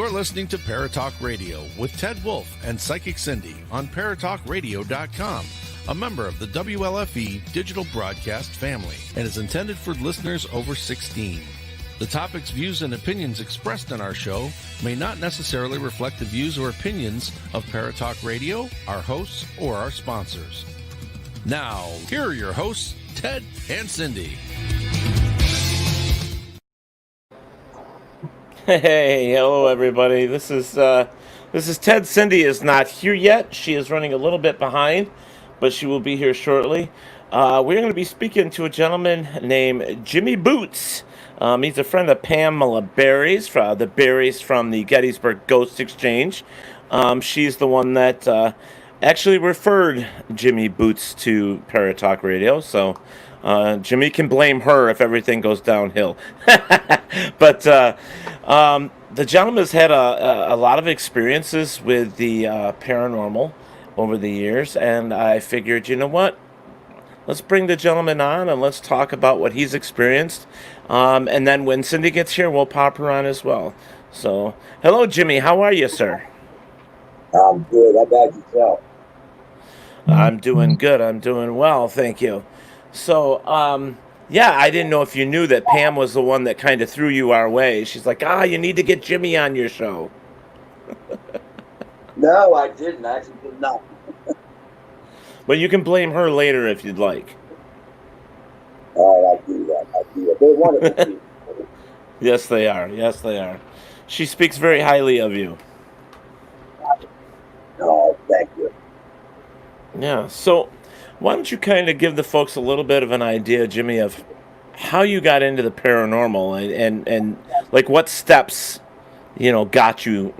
You're listening to Paratalk Radio with Ted Wolf and Psychic Cindy on paratalkradio.com, a member of the WLFE digital broadcast family, and is intended for listeners over 16. The topics, views, and opinions expressed on our show may not necessarily reflect the views or opinions of Paratalk Radio, our hosts, or our sponsors. Now, here are your hosts, Ted and Cindy. Hey, hello everybody. This is Ted. Cindy is not here yet. She is running a little bit behind, but she will be here shortly. We're going to be speaking to a gentleman named Jimmy Boots. He's a friend of Pamela Berry's, the Berries from the Gettysburg Ghost Exchange. She's the one that actually referred Jimmy Boots to Paratalk Radio, so Jimmy can blame her if everything goes downhill. But the gentleman has had a lot of experiences with the paranormal over the years, and I figured, you know what? Let's bring the gentleman on and let's talk about what he's experienced. And then when Cindy gets here, we'll pop her on as well. So, hello, Jimmy. How are you, sir? I'm good. How about yourself? I'm doing good. I'm doing well. Thank you. So, yeah, I didn't know if you knew that Pam was the one that kind of threw you our way. She's like, you need to get Jimmy on your show. No, I didn't. I actually did not. But you can blame her later if you'd like. I do that. They're wonderful people. Yes, they are. Yes, they are. She speaks very highly of you. Oh, thank you. Yeah, so why don't you kind of give the folks a little bit of an idea, Jimmy, of how you got into the paranormal and like what steps, got you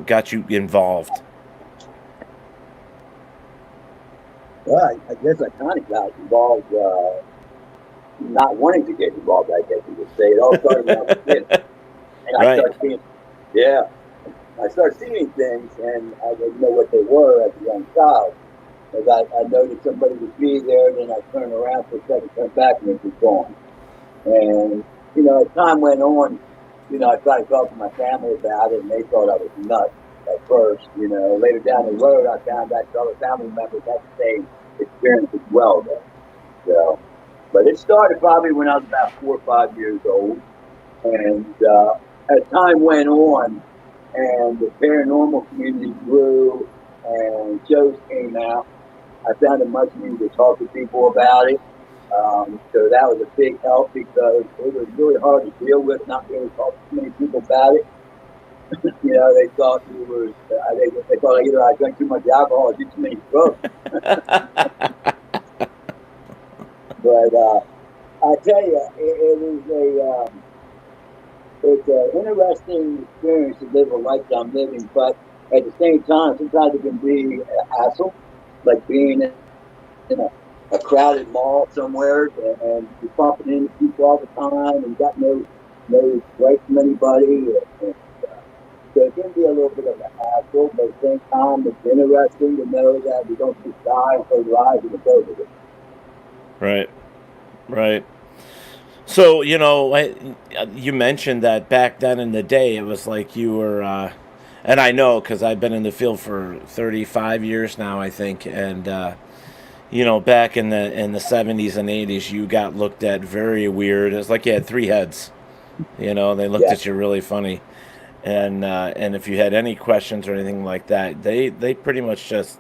involved. Well, I guess I kind of got involved, not wanting to get involved, I guess you could say. It all started when I was a kid. And Right. I started seeing things, and I didn't know what they were as a young child. Because I noticed somebody would be there, and then I'd turn around for a second, turn back, and it was gone. And, as time went on, I tried to talk to my family about it, and they thought I was nuts at first. Later down the road, I found out other family members had the same experience as well, though. So, but it started probably when I was about 4 or 5 years old. And as time went on, and the paranormal community grew, and shows came out, I found it much easier to talk to people about it. So that was a big help because it was really hard to deal with, not really talk to too many people about it. They thought they thought either I drank too much alcohol or did too many drugs. But I tell you, it's an interesting experience to live a life I'm living, but at the same time, sometimes it can be a hassle, like being in a crowded mall somewhere and you're bumping into people all the time and got no right from anybody. So it can be a little bit of a hassle, but at the same time, it's interesting to know that we don't just die and close our eyes and it's over with. Right. So, you mentioned that back then in the day, it was like you were, and I know because I've been in the field for 35 years now, I think, and, back in the 70s and 80s, you got looked at very weird. It's like you had 3 heads, they looked at you really funny. And if you had any questions or anything like that, they pretty much just,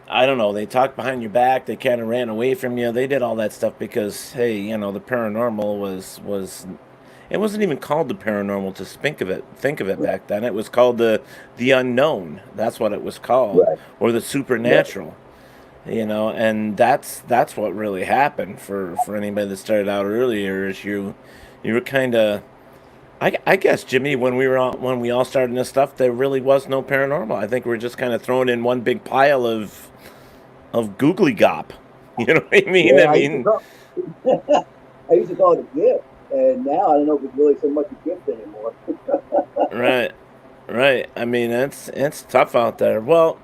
I don't know, they talked behind your back, they kind of ran away from you, they did all that stuff because, hey, the paranormal was it wasn't even called the paranormal to think of it back then. It was called the unknown. That's what it was called, Right. Or the supernatural, and that's what really happened for anybody that started out earlier is you were kind of, I guess, Jimmy, when we all started this stuff, there really was no paranormal. I think we were just kind of thrown in one big pile of googly gop. You know what I mean? Yeah, I used to call it a gift, and now I don't know if it's really so much a gift anymore. Right. I mean, it's tough out there. Well,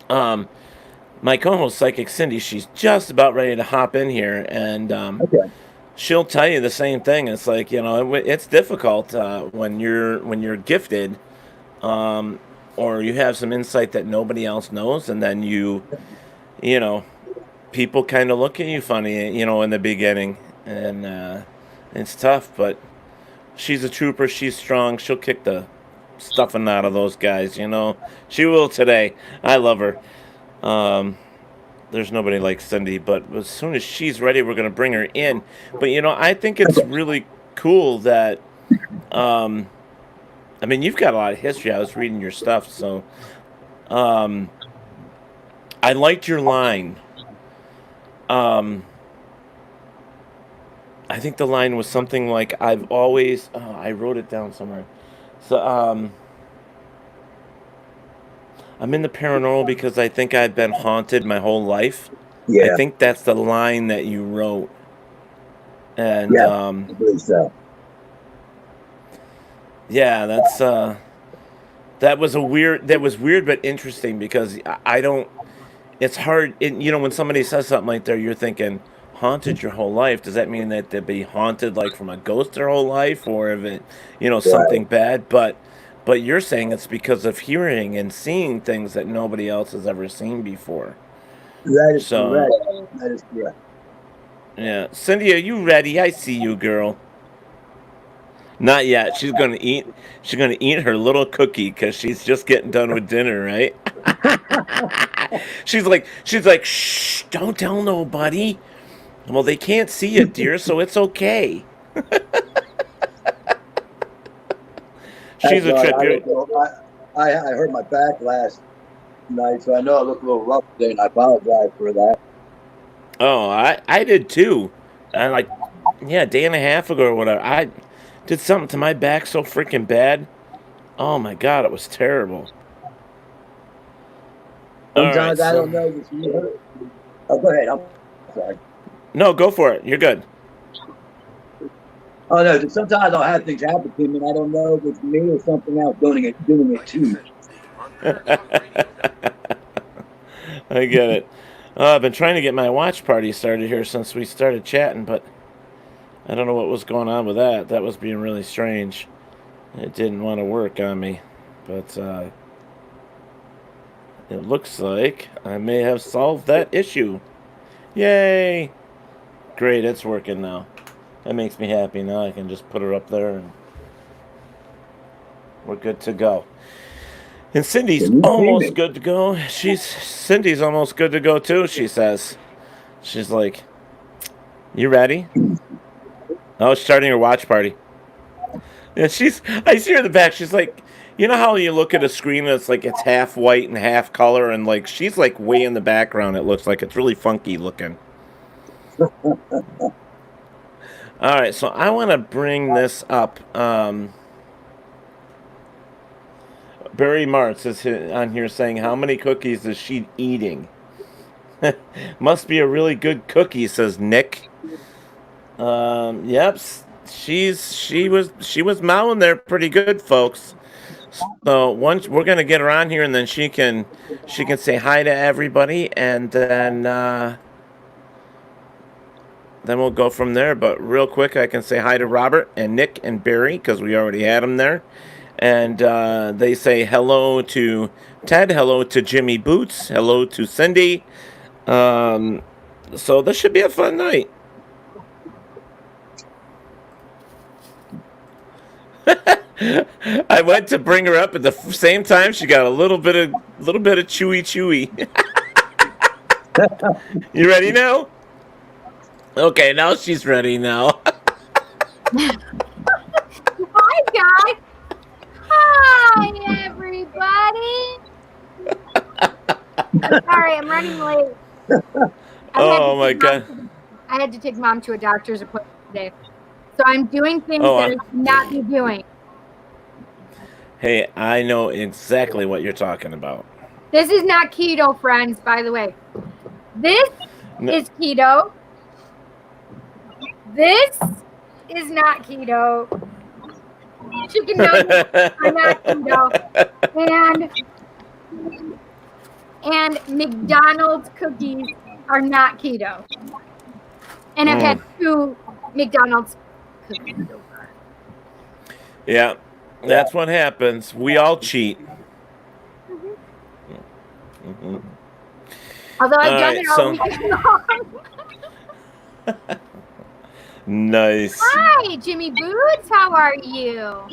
my co-host, Psychic Cindy, she's just about ready to hop in here, and Okay. she'll tell you the same thing. It's like, it's difficult when you're gifted, or you have some insight that nobody else knows, and then you know, people kind of look at you funny, in the beginning, and it's tough. But she's a trooper. She's strong. She'll kick the stuffing out of those guys. She will today. I love her. There's nobody like Cindy, but as soon as she's ready, we're going to bring her in. But, I think it's really cool that, you've got a lot of history. I was reading your stuff, so I liked your line. I think the line was something like, I've always, I wrote it down somewhere. So, I'm in the paranormal because I think I've been haunted my whole life. Yeah. I think that's the line that you wrote. And I believe so. Yeah, that was weird but interesting, because I don't, it's hard, when somebody says something like that, you're thinking haunted your whole life. Does that mean that they'd be haunted like from a ghost their whole life, or if it, something bad? But you're saying it's because of hearing and seeing things that nobody else has ever seen before. That is correct. That is correct. Yeah. Cindy, are you ready? I see you, girl. Not yet. She's gonna eat her little cookie because she's just getting done with dinner, right? She's like, shh, don't tell nobody. Well, they can't see you, dear, so it's okay. She's a trip. I hurt my back last night, so I know I look a little rough today, and I apologize for that. Oh, I did too. A day and a half ago or whatever, I did something to my back so freaking bad. Oh my God, it was terrible. Sometimes I don't know if you hurt. Oh, go ahead. I'm sorry. No, go for it. You're good. Oh no! Sometimes I'll have things happen to me, and I don't know if it's me or something else doing it to me. I get it. I've been trying to get my watch party started here since we started chatting, but I don't know what was going on with that. That was being really strange. It didn't want to work on me, but it looks like I may have solved that issue. Yay! Great, it's working now. That makes me happy. Now I can just put her up there and we're good to go. And Cindy's almost good to go. Cindy's almost good to go too, she says. She's like, you ready? Oh, she's starting her watch party. And I see her in the back. She's like, you know how you look at a screen and it's like it's half white and half color, and like she's like way in the background. It looks like it's really funky looking. All right, so I want to bring this up. Barry Martz is on here saying, how many cookies is she eating? Must be a really good cookie, says Nick. Yep, she was mowing there pretty good, folks. So once we're gonna get her on here, and then she can say hi to everybody, and then we'll go from there. But real quick, I can say hi to Robert and Nick and Barry because we already had them there. And they say hello to Ted, hello to Jimmy Boots, hello to Cindy. So this should be a fun night. I went to bring her up at the same time. She got a little bit of chewy. You ready now? Okay, now she's ready now. Hi, guys. Hi, everybody. I'm sorry, I'm running late. Oh, my God. I had to take Mom to a doctor's appointment today. So I'm doing things that I should not be doing. Hey, I know exactly what you're talking about. This is not keto, friends, by the way. This is keto. This is not keto. Chicken nuggets are not keto. And McDonald's cookies are not keto. And I've had two McDonald's cookie dough bar. Yeah, that's what happens. We all cheat. Mm-hmm. Although I've All done right, it all weekend long. Nice. Hi, Jimmy Boots. How are you?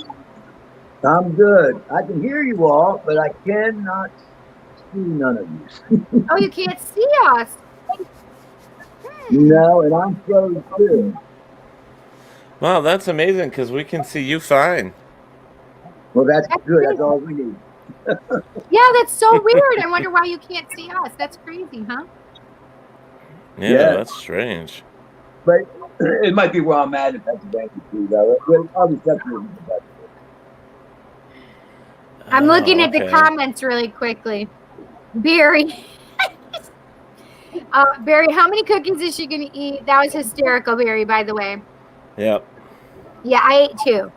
I'm good. I can hear you all, but I cannot see none of you. Oh, you can't see us. No, and I'm frozen too. Wow, that's amazing because we can see you fine. Well, that's good. crazy. That's all we need. Yeah, that's so weird. I wonder why you can't see us. That's crazy, huh? Yeah, that's strange. But it might be where I'm at in Pennsylvania too, though. I'll be definitely better. I'm looking at the comments really quickly. Barry. Barry, how many cookies is she going to eat? That was hysterical, Barry, by the way. Yep. Yeah, I ate 2.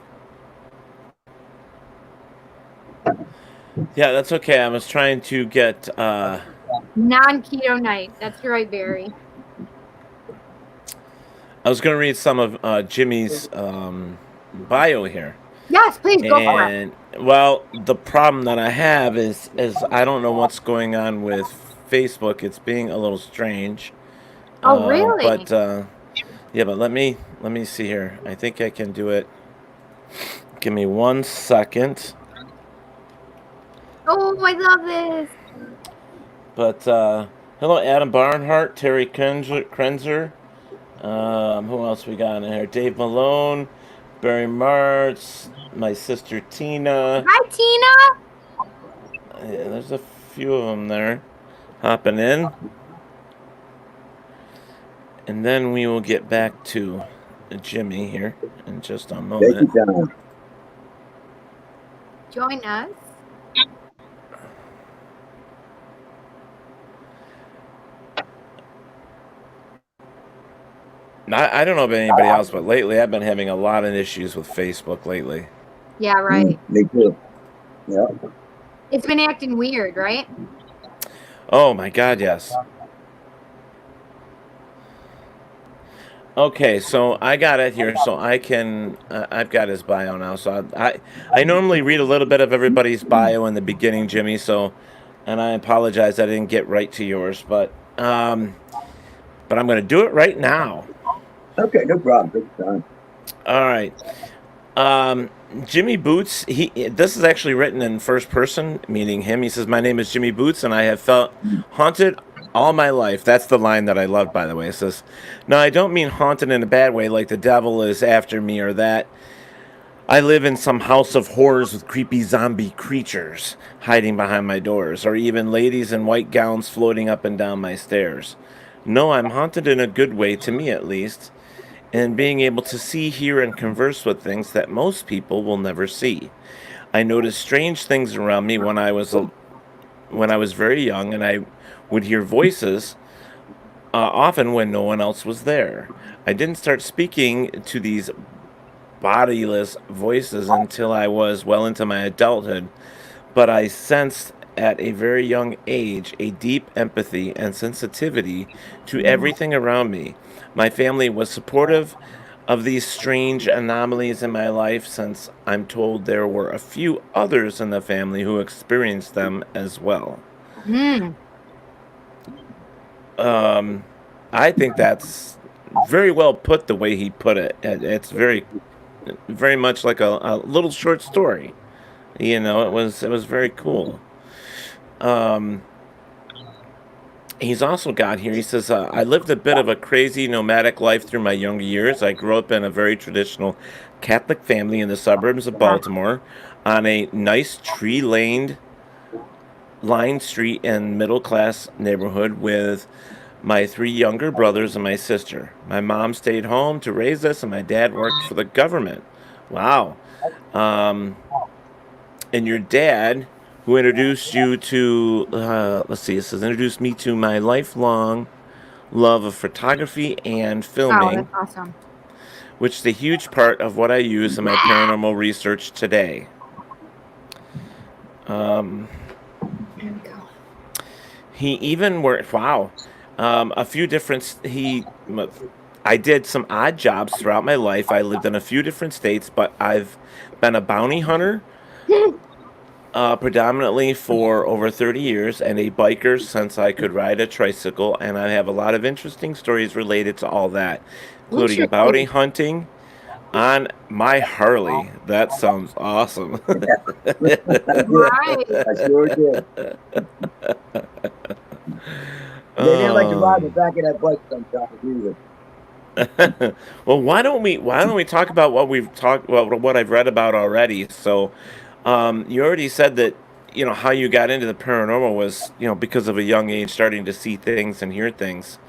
Yeah, that's okay. I was trying to get... Non-keto night. That's right, Barry. I was going to read some of Jimmy's bio here. Yes, please, go for it. Well, the problem that I have is I don't know what's going on with Facebook. It's being a little strange. Oh, really? But but let me see here. I think I can do it. Give me 1 second. Oh, I love this. But hello, Adam Barnhart, Terry Krenzer. Who else we got in here? Dave Malone, Barry Martz, my sister Tina. Hi, Tina. Yeah, there's a few of them there hopping in. And then we will get back to Jimmy here in just a moment. Join us. I don't know about anybody else, but lately I've been having a lot of issues with Facebook lately. Yeah, right. Me too. Yeah. It's been acting weird, right? Oh my God, yes. Okay, so I got it here, so I can. I've got his bio now, so I normally read a little bit of everybody's bio in the beginning, Jimmy. So, and I apologize I didn't get right to yours, but I'm going to do it right now. Okay, no problem. Take your time. All right. Jimmy Boots, this is actually written in first person, meaning him. He says, "My name is Jimmy Boots, and I have felt haunted all my life." That's the line that I love, by the way. It says, "No, I don't mean haunted in a bad way, like the devil is after me or that. I live in some house of horrors with creepy zombie creatures hiding behind my doors, or even ladies in white gowns floating up and down my stairs. No, I'm haunted in a good way, to me at least, and being able to see, hear, and converse with things that most people will never see. I noticed strange things around me when I was very young, and I would hear voices often when no one else was there. I didn't start speaking to these bodiless voices until I was well into my adulthood, but I sensed at a very young age a deep empathy and sensitivity to everything around me. My family was supportive of these strange anomalies in my life, since I'm told there were a few others in the family who experienced them as well." I think that's very well put the way he put it. It's very, very much like a little short story. You know, it was very cool. He's also got here, he says, "I lived a bit of a crazy nomadic life through my younger years. I grew up in a very traditional Catholic family in the suburbs of Baltimore on a nice tree-lined street and middle-class neighborhood with my 3 younger brothers and my sister. My mom stayed home to raise us, and my dad worked for the government." Wow. And your dad, who introduced you to, let's see, it says, "introduced me to my lifelong love of photography and filming." Oh, that's awesome. Which is a huge part of what I use in my paranormal research today. He even worked, a few different, I did some odd jobs throughout my life. I lived in a few different states, but I've been a bounty hunter predominantly for over 30 years and a biker since I could ride a tricycle. And I have a lot of interesting stories related to all that, including bounty hunting on my Harley. That sounds awesome. Right. I sure did. They didn't like to ride the back of that bike sometimes either. Well, why don't we talk about what I've read about already? So, you already said that how you got into the paranormal was because of a young age, starting to see things and hear things,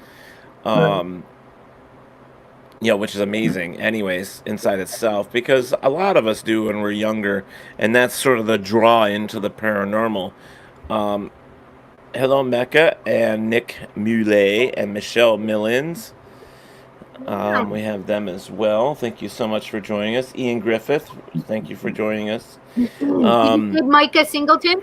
Right. which is amazing, anyways, inside itself. Because a lot of us do when we're younger, and that's sort of the draw into the paranormal. Um, Hello, Mecca and Nick Muley and Michelle Millins. We have them as well. Thank you so much for joining us. Ian Griffith, thank you for joining us. Did you say Micah Singleton?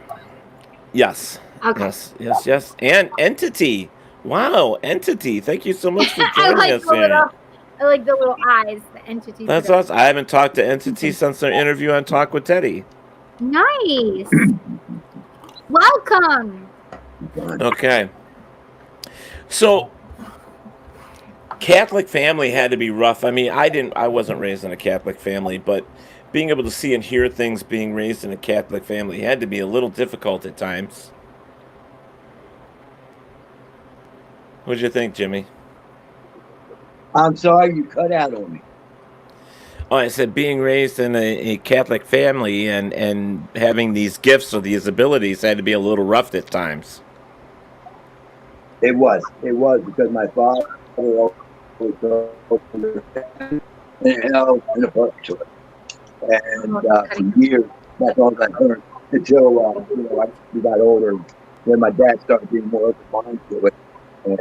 Yes. Okay. Yes. And Entity. Wow, Entity. Thank you so much for joining us here. I like the little eyes, the Entity. That's awesome. I haven't talked to Entity since their interview on Talk with Teddy. Nice. Welcome. Okay. So, Catholic family had to be rough. I mean, I wasn't raised in a Catholic family, but being able to see and hear things being raised in a Catholic family had to be a little difficult at times. What'd you think, Jimmy? I'm sorry, you cut out on me. Oh, I said being raised in a Catholic family and having these gifts or these abilities had to be a little rough at times. It was because my father was in hell in a purgatory. And for years, that's all I heard until we got older. Then my dad started being more open-minded to it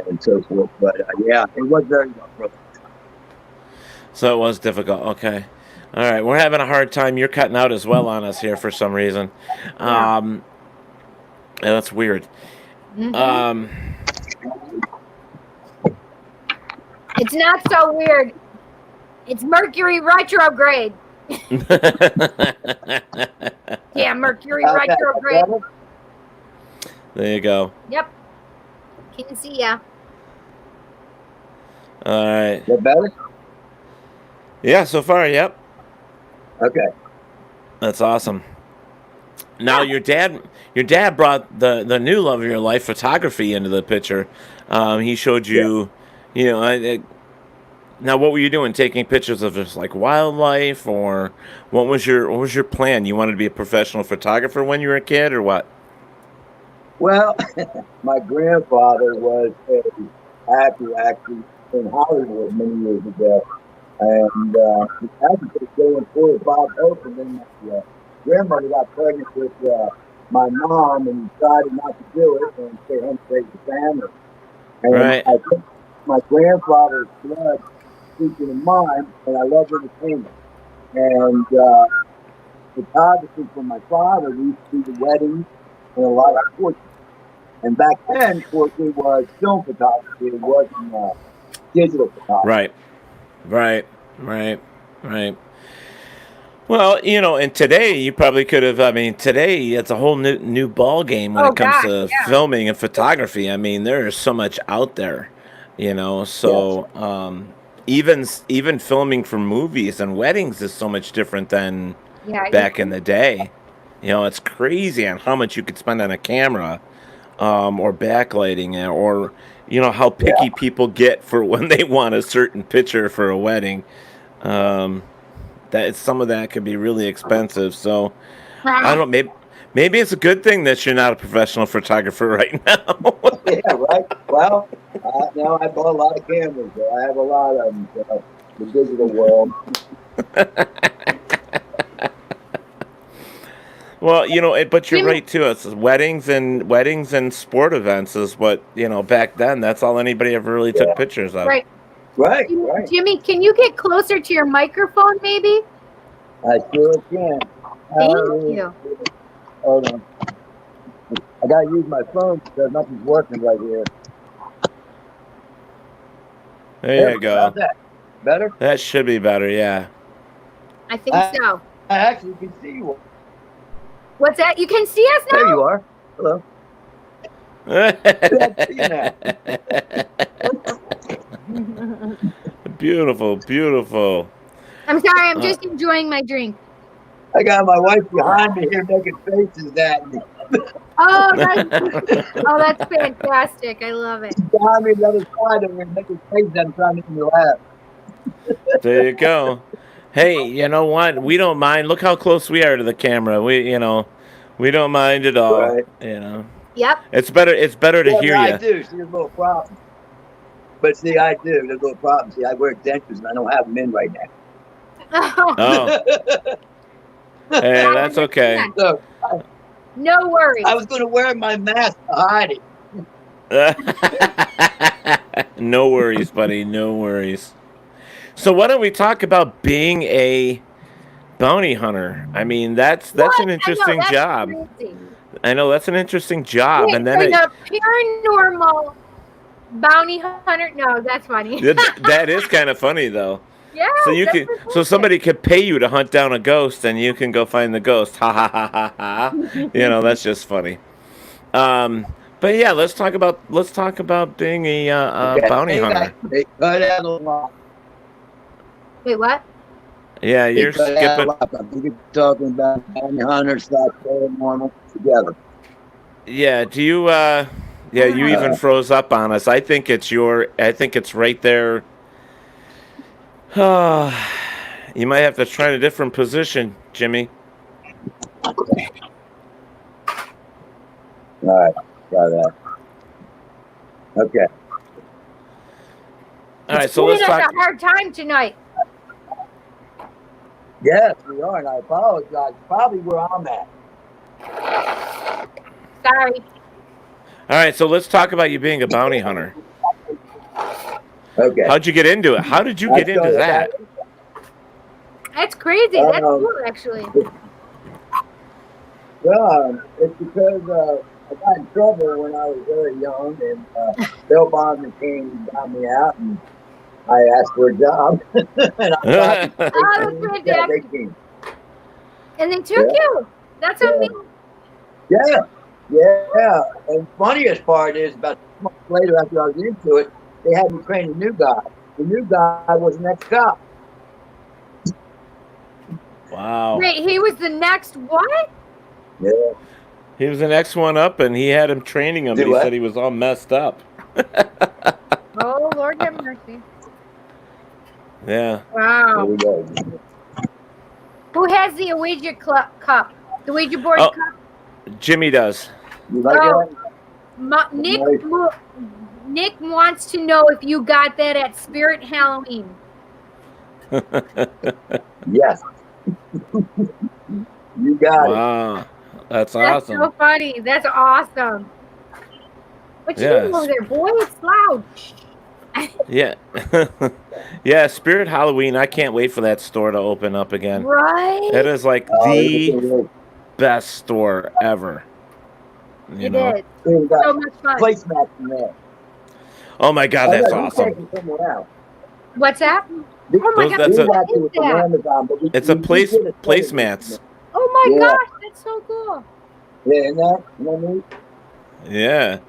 and so forth. But yeah, it was very rough, brother. So it was difficult. Okay. All right. We're having a hard time. You're cutting out as well on us here for some reason. Yeah, that's weird. Mm-hmm. It's not so weird. It's Mercury retrograde. Yeah, Mercury retrograde. There you go. Yep. Can see ya. All right. Is that better? Yeah, so far, yep. Okay. That's awesome. Now your dad brought the new love of your life, photography, into the picture. He showed you, now what were you doing? Taking pictures of just like wildlife, or what was your plan? You wanted to be a professional photographer when you were a kid, or what? Well, my grandfather was an actor actually in Hollywood many years ago. And he actually going 4 or 5 open, and then my grandmother got pregnant with my mom and decided not to do it and stay home to raise the family. And right. I think my grandfather's blood speaking in mine, and I love entertainment. And photography from my father, we used to do the weddings and a lot of portraits. And back then, of course, it was film photography. It wasn't digital photography. Right. Well, and today you probably could have. I mean, today it's a whole new ball game when it comes to filming and photography. I mean, there is so much out there, So even filming for movies and weddings is so much different than back in the day. It's crazy on how much you could spend on a camera, or backlighting, or how picky people get for when they want a certain picture for a wedding. That some of that could be really expensive. So I don't know. Maybe it's a good thing that you're not a professional photographer right now. Yeah, right. Well, now I bought a lot of cameras. I have a lot of them. The digital world. Well, but you're right too. It's weddings and sport events is what back then. That's all anybody ever really took pictures of. Right. Jimmy, can you get closer to your microphone, maybe? I sure can. Thank you. Hold on. I gotta use my phone because nothing's working right here. There you go. Better? That should be better, yeah. I think so. I actually can see you. What's that? You can see us now? There you are. Hello. I see you now. Beautiful, beautiful. I'm sorry, I'm just enjoying my drink. I got my wife behind me here making faces at me. Oh, that's fantastic. I love it. She's behind me on the other side of me making faces at me trying to make me laugh. There you go. Hey, you know what? We don't mind. Look how close we are to the camera. We don't mind at all. Right. Yep. It's better to hear I you. do. See, there's a little problem. But see, I do. There's a little problem. See, I wear dentures and I don't have them in right now. Oh. Hey, that's okay. So, No worries. I was going to wear my mask to hide it. No worries, buddy. No worries. So why don't we talk about being a bounty hunter? I mean, that's an interesting job. Crazy. I know that's an interesting job, Wait, and then like a paranormal bounty hunter. No, that's funny. that is kind of funny though. Yeah. So somebody could pay you to hunt down a ghost, and you can go find the ghost. Ha ha ha ha ha. That's just funny. But yeah, let's talk about being a bounty hunter. They cut out a lot. Wait, what? Yeah, you're skipping. We're talking about bounty hunters, paranormal together. Yeah, do you? Yeah, you even froze up on us. I think it's right there. You might have to try a different position, Jimmy. All right, try that. Okay. All right, so let's talk. talk. A hard time tonight. Yes, we are, and I apologize. Probably where I'm at. Sorry. All right, so let's talk about you being a bounty hunter. Okay. How'd you get into it? How did you get into that? That's crazy. That's cool, actually. Well, it's because I got in trouble when I was very young, and Bill Bondman came and got me out, and I asked for a job. And I that's fantastic. And they took you. That's amazing. Yeah. And funniest part is about 6 months later, after I was into it, they had me train a new guy. The new guy was an ex-cop. Wow. Wait, he was the next what? Yeah. He was the next one up, and he had him training him. But he said he was all messed up. Oh, Lord have mercy. Yeah. Wow. Who has the Ouija cup? The Ouija board cup? Jimmy does. You like that? Nick wants to know if you got that at Spirit Halloween. Yes. You got it. Wow. That's awesome. That's so funny. That's awesome. What you doing over there, boy? It's loud. Yeah. Yeah, Spirit Halloween. I can't wait for that store to open up again. Right? It is like the best store ever. It is. So much fun. Placemats in there. Oh my God, that's awesome. What's that? Oh my God, it's a placemats. Oh my gosh, that's so cool. Yeah, isn't that? You know what I mean? Yeah.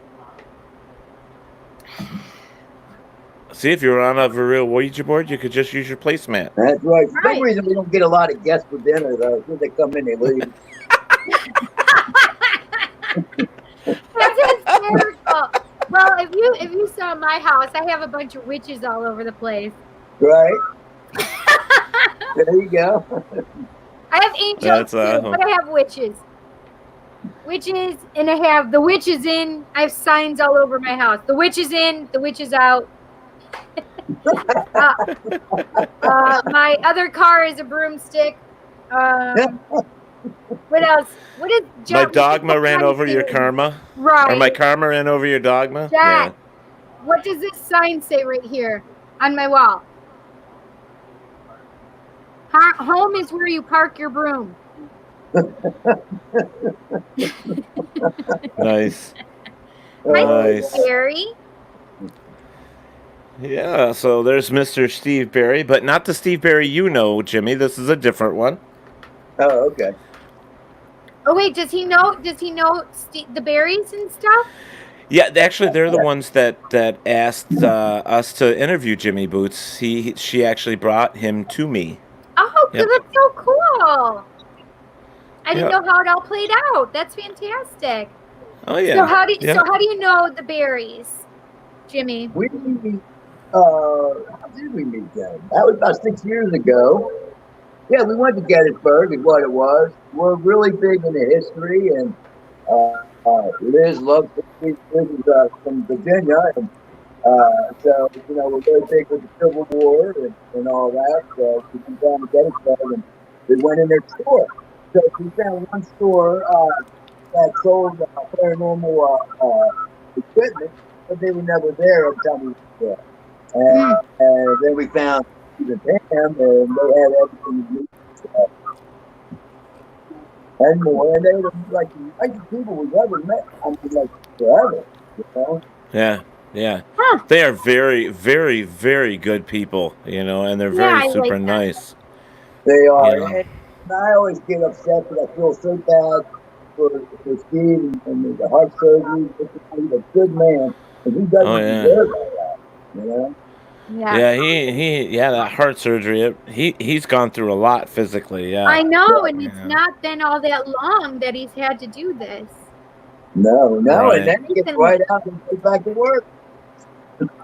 See, if you were on a real Ouija board, you could just use your placemat. That's right. For some reason, we don't get a lot of guests for dinner, though. As soon as they come in, they leave. That's hysterical. Well, if you saw my house, I have a bunch of witches all over the place. Right. There you go. I have angels too, but I have witches. Witches, and I have the witches in. I have signs all over my house. The witch is in, the witch is out. My other car is a broomstick. What else? What is my dogma ran over your karma? Right. Or my karma ran over your dogma? Yeah. What does this sign say right here on my wall? Home is where you park your broom. Nice. Nice. Scary. Yeah, so there's Mr. Steve Berry, but not the Steve Berry you know, Jimmy. This is a different one. Oh, okay. Oh wait, does he know? The berries and stuff? Yeah, actually, they're the ones that asked us to interview Jimmy Boots. She actually brought him to me. Oh, Yep. that's so cool. I didn't Yep. know how it all played out. That's fantastic. Oh yeah. So how do you know the berries, Jimmy? How did we meet them? That was about 6 years ago. Yeah, we went to Gettysburg, is what it was. We're really big into history, and Liz loves history. Liz is from Virginia, and so we're very big with the Civil War and all that. So we went down to Gettysburg, and we went in their store. So we found one store that sold paranormal equipment, but they were never there every time we were there. And then we found Steve and Pam, and they had everything we needed. And more, and they were like the nicest people we've ever met. I mean, like forever, Yeah. They are very, very, very good people, and they're very super nice. They are. And I always get upset because I feel so bad for Steve and the heart surgery. He's a good man, and he doesn't deserve that, Yeah, that heart surgery. He's gone through a lot physically. Yeah, I know, and it's not been all that long that he's had to do this. No, right. And then he gets right out and goes back to work.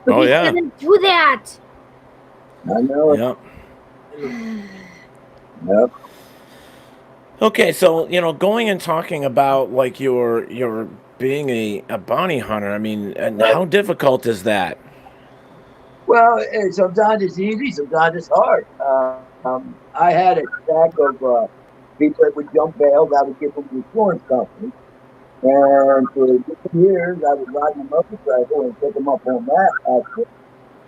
Oh yeah, he doesn't do that. I know. Yep. Okay, so going and talking about like your being a bounty hunter. I mean, and how difficult is that? Well, sometimes it's easy, sometimes it's hard. I had a stack of people that would jump bails. I would give them to the insurance company. And for years, I would ride my motorcycle and pick them up on that actually.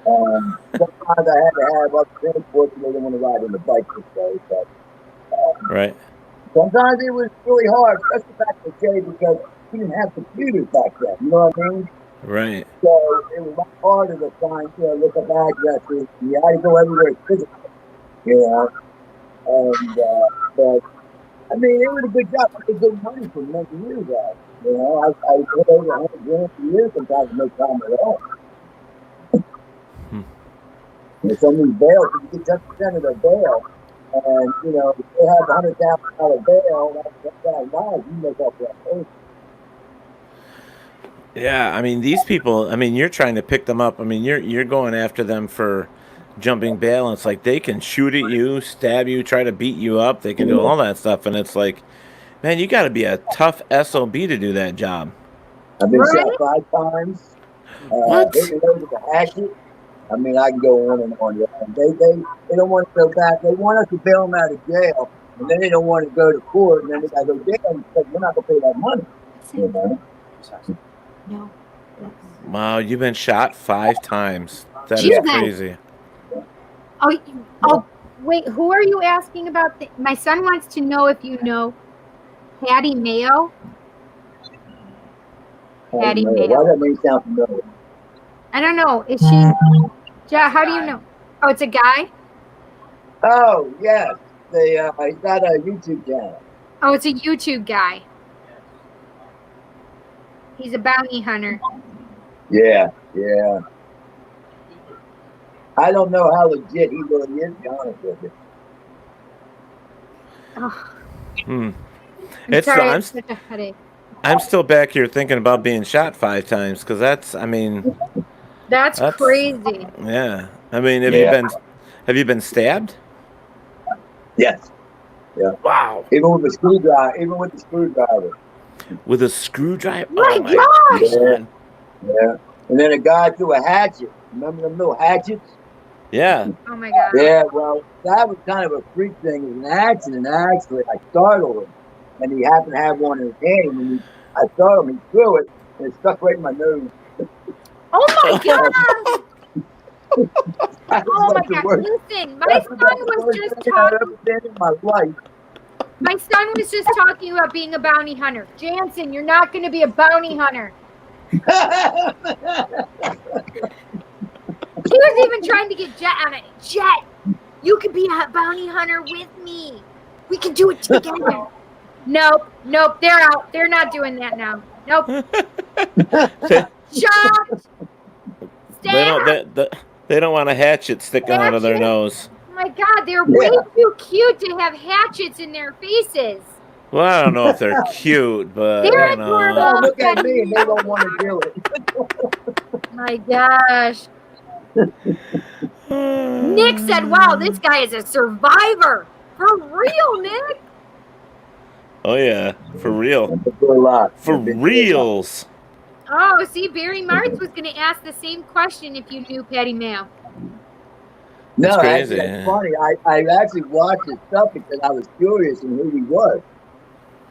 Sometimes I had to have other transport because they didn't want to ride on the bike this day. But, right. Sometimes it was really hard, especially back in the day because we didn't have computers back then. You know what I mean? Right. So it was much harder to find, look up addresses. You had to go everywhere physically, And, but, I mean, it was a good job. I made good money for many years out. I put over $100,000 a year sometimes to make time at all. Some of these bails, you get 10% of their bail. And, if they have $100,000 bail, that's $10,000, you make up that pay. Yeah, I mean, these people, you're trying to pick them up. I mean, you're going after them for jumping bail, and it's like they can shoot at you, stab you, try to beat you up. They can do all that stuff, and it's like, man, you got to be a tough SOB to do that job. I've been shot 5 times. What? They with the hatchet. I mean, I can go on and on. They don't want to go back. They want us to bail them out of jail, and then they don't want to go to court, and then they got to go jail because we're not going to pay that money. No. Wow, you've been shot 5 times. That is crazy. Oh, wait. Who are you asking about? My son wants to know if you know Patty Mayo. Patty Mayo. Why does that name sound familiar? I don't know. Is she? How do you know? Oh, it's a guy. Oh yes, he's got a YouTube channel. Oh, it's a YouTube guy. He's a bounty hunter. Yeah. I don't know how legit he really is, to be honest with you. Oh. I'm sorry, it's such a headache. I'm still back here thinking about being shot 5 times because that's crazy. Yeah. I mean, have you been stabbed? Yes. Yeah. Wow. Even with the screwdriver. With a screwdriver? My gosh! Yeah. And then a guy threw a hatchet. Remember them little hatchets? Yeah. Oh my God. Yeah, well, that was kind of a freak thing. It was an accident, actually. I startled him. And he happened to have one in his hand. And I startled him, he threw it, and it stuck right in my nose. Oh my God! Oh my God! Listen, my son was just talking. My son was just talking about being a bounty hunter. Jansen, you're not going to be a bounty hunter. was even trying to get Jet on it. Jet, you could be a bounty hunter with me. We could do it together. Nope. They're out. They're not doing that now. Nope. Shocked. They don't want a hatchet sticking out of their nose. Oh my God, they're way too cute to have hatchets in their faces. Well, I don't know if they're cute, but they're you know. Oh, look at me, and they don't want to do it. My gosh. Nick said, wow, this guy is a survivor. For real, Nick. Oh, yeah. For real. For reals. Oh, see, Barry Martz was going to ask the same question if you knew Patty Mayo. No, crazy. That's funny. I actually watched his stuff because I was curious in who he was.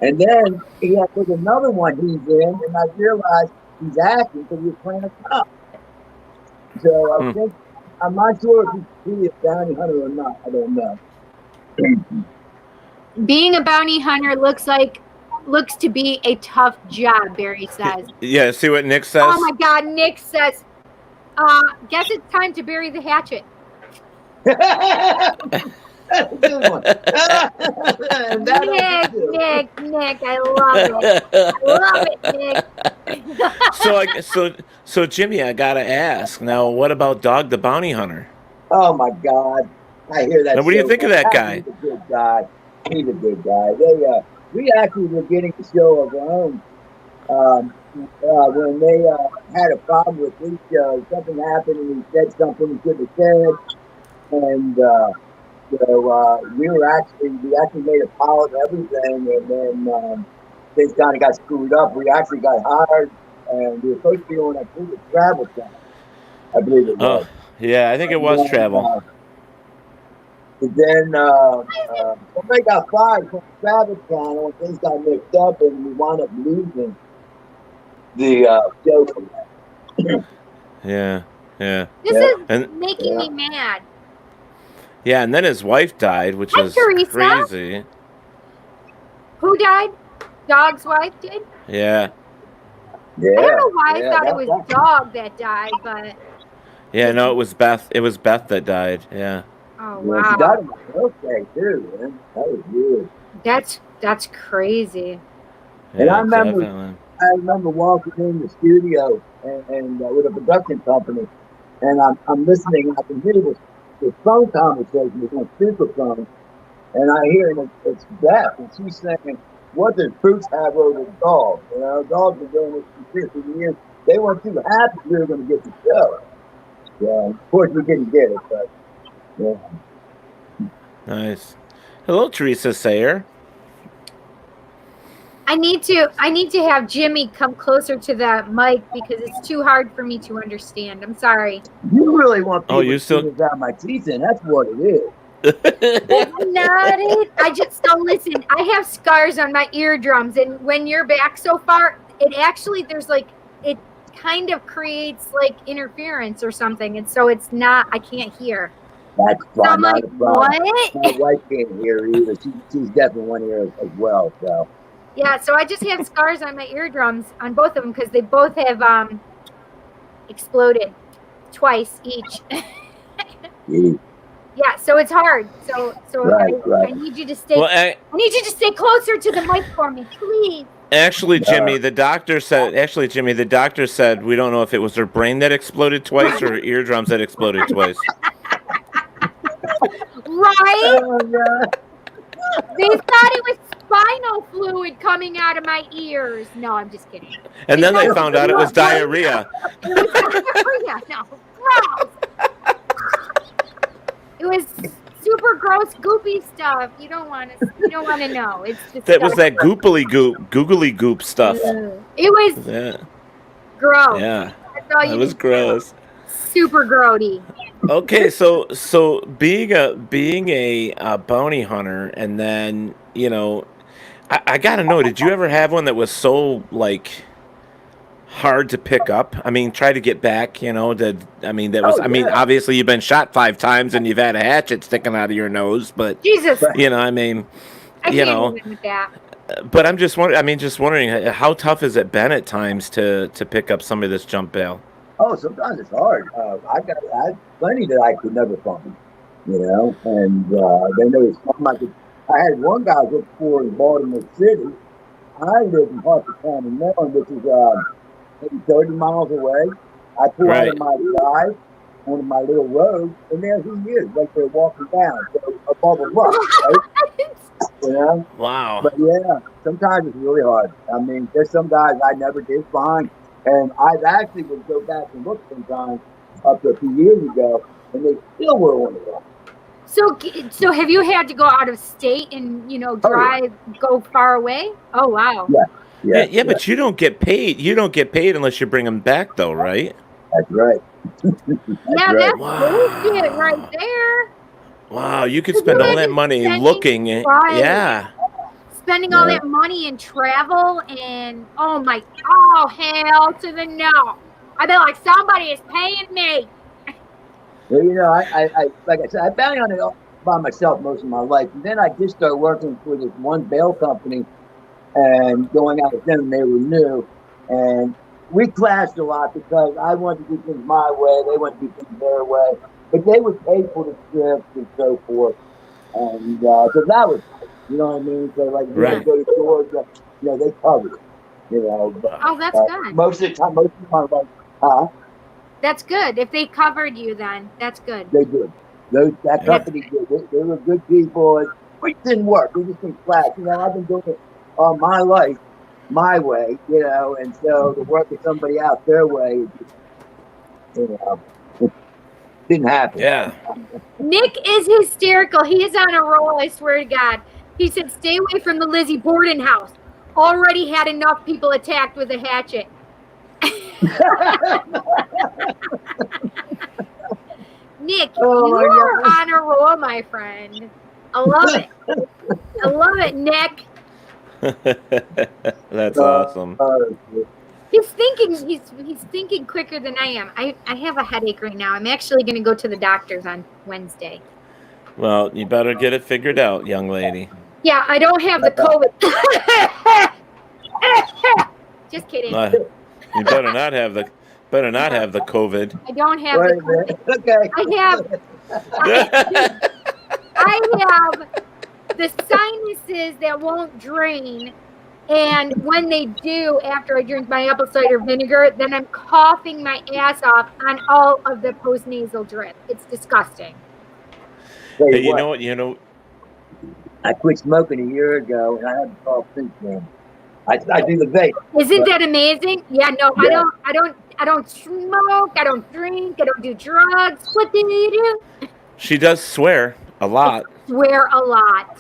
And then there's another one he's in, and I realized he's acting because he's playing a cop. So I think, I'm not sure if he's a bounty hunter or not. I don't know. Being a bounty hunter looks to be a tough job, Barry says. Yeah, see what Nick says? Oh my God, Nick says, guess it's time to bury the hatchet. That's a good one. Nick, I love it. I love it, Nick. So Jimmy, I gotta ask now. What about Dog the Bounty Hunter? Oh my God, I hear that. Now, what do you think of that guy? He's a good guy. He's a good guy. We actually were getting a show of our own when they had a problem with this show. Something happened, and he said something he shouldn't have said, and. We actually made a pilot and everything, and then things kind of got screwed up. We actually got hired, and we were supposed to be on a travel channel, I believe it was. Oh, yeah, I think it was travel. And then they got fired from the travel channel, and things got mixed up, and we wound up losing the show from that. Yeah. This is making me mad. Yeah, and then his wife died, which is crazy. Who died? Dog's wife did? Yeah. I don't know why I thought it was Dog that died, but... Yeah, no, it was Beth. It was Beth that died, yeah. Oh, wow. She died on my birthday, too, man. That was weird. That's crazy. And I remember walking in the studio and with a production company, and I'm listening, I can hear this phone conversation is on speakerphone, and I hear it's Beth, and she's saying, "What does Bruce have over dogs? You know, dogs have been doing this for 50 years. They weren't too happy we were going to get the show. Yeah, of course we didn't get it, but yeah." Nice. Hello, Teresa Sayer. I need to have Jimmy come closer to the mic because it's too hard for me to understand. I'm sorry. You really want people to got my teeth in? That's what it is. That's not it. Listen. I have scars on my eardrums, and when you're back so far, it actually it kind of creates like interference or something, and so it's not. I can't hear. That's fine. So I'm like, what? My wife can't hear either. She's deaf in one ear as well. So. Yeah, so I just have scars on my eardrums on both of them because they both have exploded twice each. Yeah, so it's hard. So right. I need you to stay. Well, I need you to stay closer to the mic for me, please. Actually, Jimmy, the doctor said we don't know if it was her brain that exploded twice or her eardrums that exploded twice. Right? Oh, God. They thought it was spinal fluid coming out of my ears. No, I'm just kidding. And then they found out it was diarrhea. It was diarrhea. No, gross. It was super gross, goopy stuff. You don't want to know. It's just that was that googly goop stuff. It was gross. Yeah, it was gross. Super grody. Okay, so being a bounty hunter, and then I gotta know, did you ever have one that was so like hard to pick up? I mean, try to get back, obviously you've been shot 5 times and you've had a hatchet sticking out of your nose, but Jesus, I can't even with that. But I'm just wondering, how tough has it been at times to pick up some of this jump bail? Oh, sometimes it's hard. I had plenty that I could never find, and then there was some I had one guy look for in Baltimore City. I live in Harper County, Maryland, which is maybe 30 miles away. I pull out of Right. my drive onto my little road, and there he is, right there walking down, so above a rock, right? Wow. But yeah, sometimes it's really hard. I mean, there's some guys I never did find, and I actually would go back and look sometimes up to a few years ago, and they still were on the rock. So have you had to go out of state and drive, go far away? Oh wow. Yeah, but you don't get paid. You don't get paid unless you bring them back, though, right? That's right. That's bullshit right there. Wow, you could spend all that money looking. Yeah. Spending all that money in travel and oh hell to the no. I bet like somebody is paying me. Well, I like I said, I been on it by myself most of my life, and then I did start working for this one bail company and going out with them. And they were new, and we clashed a lot because I wanted to do things my way, they wanted to do things their way, but they would pay for the trips and so forth, and so that was, you know what I mean. So like, when I go to Georgia, they covered it, But, oh, that's good. Most of the time, I'm like, huh? That's good. If they covered you, then that's good. They did. That company did. They were good people. And it didn't work. We just didn't clash. I've been doing it all my life, my way, and so to work with somebody out their way, it didn't happen. Yeah. Nick is hysterical. He is on a roll, I swear to God. He said, stay away from the Lizzie Borden house. Already had enough people attacked with a hatchet. Nick, you are on a roll, my friend. I love it. I love it, Nick. That's awesome. He's thinking quicker than I am. I have a headache right now. I'm actually going to go to the doctor's on Wednesday. Well, you better get it figured out, young lady. Yeah, I don't have the COVID. Just kidding. You better not have the COVID. I don't have the COVID. Okay. I have the sinuses that won't drain, and when they do, after I drink my apple cider vinegar, then I'm coughing my ass off on all of the postnasal drip. It's disgusting. Hey, you know what? I quit smoking a year ago, and I haven't coughed since then. I do the vape. Isn't that amazing? Yeah, no, yeah. I don't smoke. I don't drink. I don't do drugs. What do you do? She does swear a lot. I swear a lot.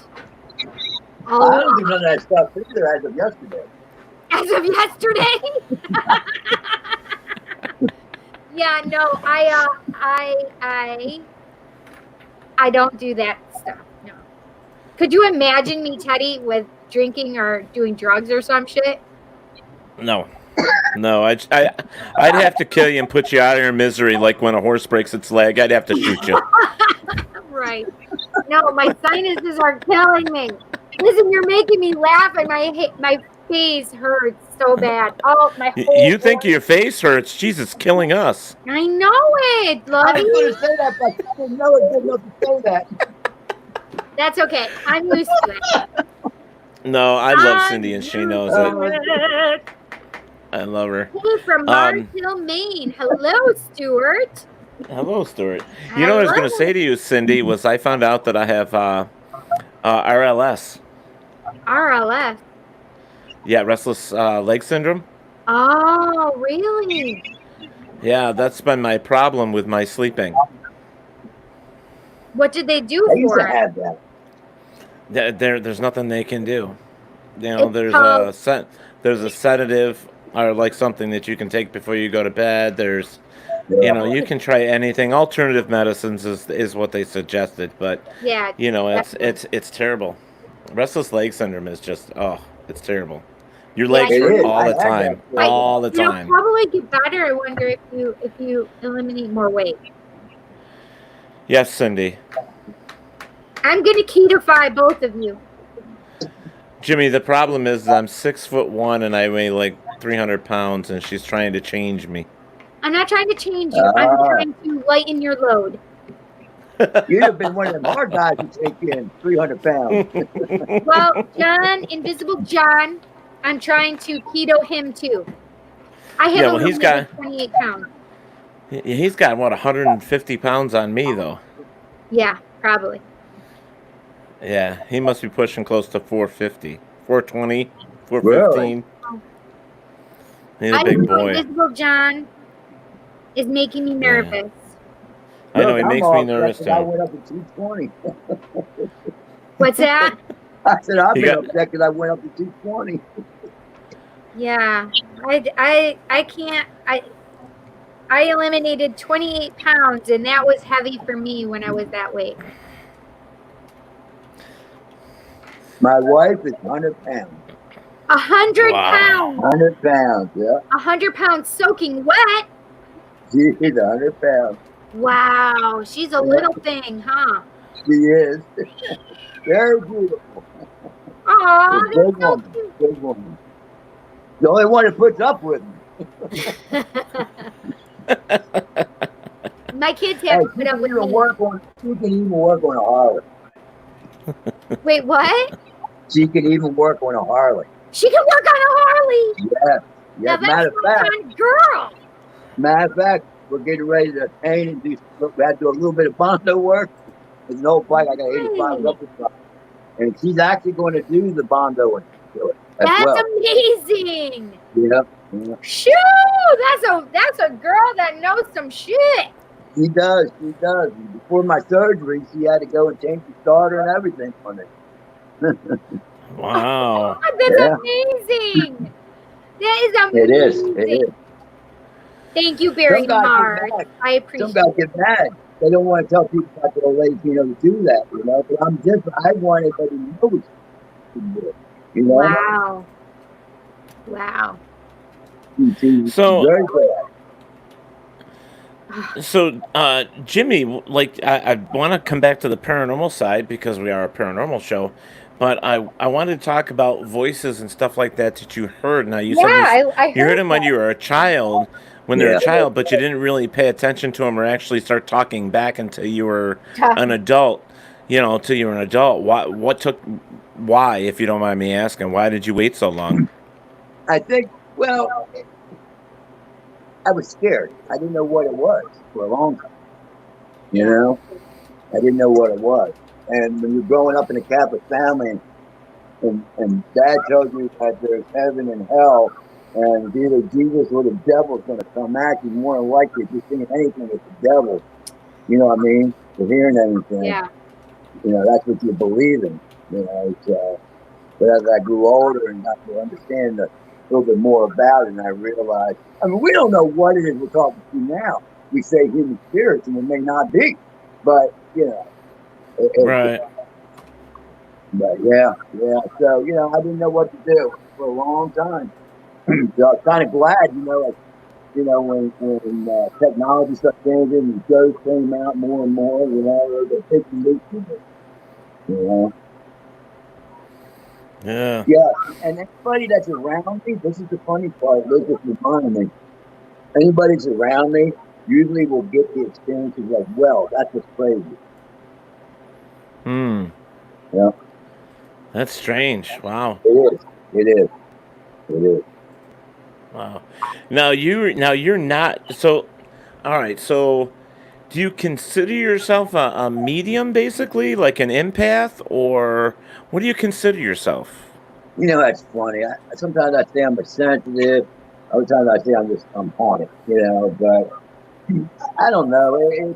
I don't do none of that stuff either as of yesterday. As of yesterday? Yeah, no, I don't do that stuff. No. Could you imagine me, Teddy, with drinking or doing drugs or some shit? No, I'd have to kill you and put you out of your misery, like when a horse breaks its leg. I'd have to shoot you. Right. No, my sinuses are killing me. Listen, you're making me laugh, and my face hurts so bad. Oh, my whole You think your face hurts? Jesus, killing us. I know it, love. I was going to say that, but I didn't know it good enough to say that. That's okay. I'm used to it. No, I love Cindy, and she knows it. I love her. Hey, from Mars Hill, Maine. Hello, Stuart. Hello, Stuart. You know what I was going to say to you, Cindy, was I found out that I have RLS. RLS? Yeah, restless leg syndrome. Oh, really? Yeah, that's been my problem with my sleeping. What did they do I used for to it? have that. There's nothing they can do. There's a sedative or like something that you can take before you go to bed. There's, you can try anything. Alternative medicines is what they suggested, but yeah, it's terrible. Restless leg syndrome is just it's terrible. Your legs hurt all the time, all the time. You'll probably get better. I wonder if you eliminate more weight. Yes, Cindy. I'm gonna ketify both of you. Jimmy, the problem is I'm 6'1" and I weigh like 300 pounds, and she's trying to change me. I'm not trying to change you. I'm trying to lighten your load. You'd have been one of them hard guys to take in 300 pounds. Well, John, Invisible John, I'm trying to keto him too. I have he's got 28 pounds. He's got, what, 150 pounds on me, though. Yeah, probably. Yeah, he must be pushing close to 450, 420, 415. Really? He's a big boy. Invisible John is making me nervous. Yeah. I know, he makes me nervous, too. I went up to 220. What's that? I said, I've been upset because I went up to 220. Yeah, I can't. I eliminated 28 pounds, and that was heavy for me when I was that weight. My wife is 100 pounds. 100 pounds. 100 pounds, yeah. 100 pounds soaking wet. She's 100 pounds. Wow, she's a little thing, huh? She is. Very beautiful. Aw, that's Big so woman. cute. Big woman. The only one that puts up with me. My kids have to put up with me. She can even work on a Harley. Wait, what? She can even work on a Harley. She can work on a Harley. Yeah. Now that's my kind of girl. Matter of fact, we're getting ready to paint and we have to do a little bit of Bondo work. It's an old bike. I got 85 rubber truck. And she's actually going to do the Bondo and do it. That's amazing. Yeah. Shoo! That's a girl that knows some shit. She does. She does. And before my surgery, she had to go and change the starter and everything on it. Wow. That's amazing. That is amazing. It is. It is. Thank you very much. I appreciate it. Some guys get mad. They don't want to tell people about their ladies, to do that, But I'm different. I want everybody to know what you do it, Wow. Wow. So, Jimmy, I want to come back to the paranormal side because we are a paranormal show, but I wanted to talk about voices and stuff like that you heard. Now, you said you heard them when you were a child, but you didn't really pay attention to them or actually start talking back until you were an adult. Till you were an adult. Why, if you don't mind me asking, why did you wait so long? I think, I was scared. I didn't know what it was for a long time. I didn't know what it was. And when you're growing up in a Catholic family and Dad tells you that there's heaven and hell and either Jesus or the devil's going to come at you, more than likely if you're seeing anything with the devil, you know what I mean? Or hearing anything. Yeah. That's what you believe in. But as I grew older and got to understand a little bit more about it, and I realized, we don't know what it is we're talking to now. We say human spirits, and it may not be, but right. But yeah. So I didn't know what to do for a long time. So I was kind of glad, when technology started changing and shows came out more and more, they're taking leaps in it. Yeah. Yeah, and anybody that's around me, this is the funny part, this is reminding me. Anybody that's around me usually will get the experiences as well. That's what's crazy. Yeah. That's strange. Wow. It is. Wow. Now you're not so. All right. So, do you consider yourself a medium, basically, like an empath, or what do you consider yourself? That's funny. Sometimes I say I'm a sensitive. Other times I say I'm haunted. But I don't know.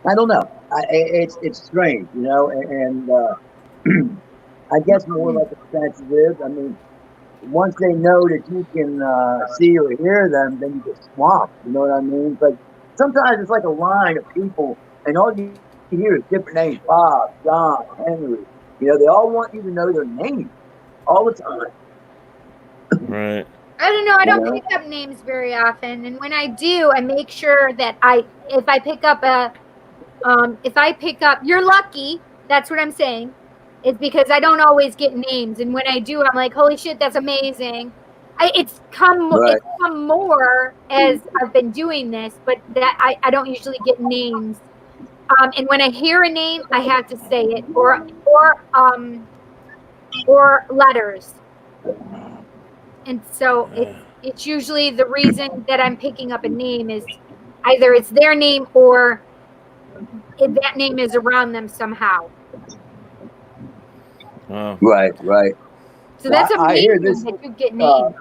I don't know. It's strange, and I guess more like a sensitive. Once they know that you can see or hear them, then you get swamped. You know what I mean? But sometimes it's like a line of people, and all you hear is different names: Bob, John, Henry. They all want you to know their names all the time. Right. I don't know. I don't pick up names very often, and when I do, I make sure that if I pick up, you're lucky. That's what I'm saying. It's because I don't always get names, and when I do, I'm like, holy shit, that's amazing. It's come more as I've been doing this, but that I don't usually get names. And when I hear a name, I have to say it, or letters. And so it's usually the reason that I'm picking up a name is either it's their name or that name is around them somehow. Wow. Right. So that's I hear this, that you get named.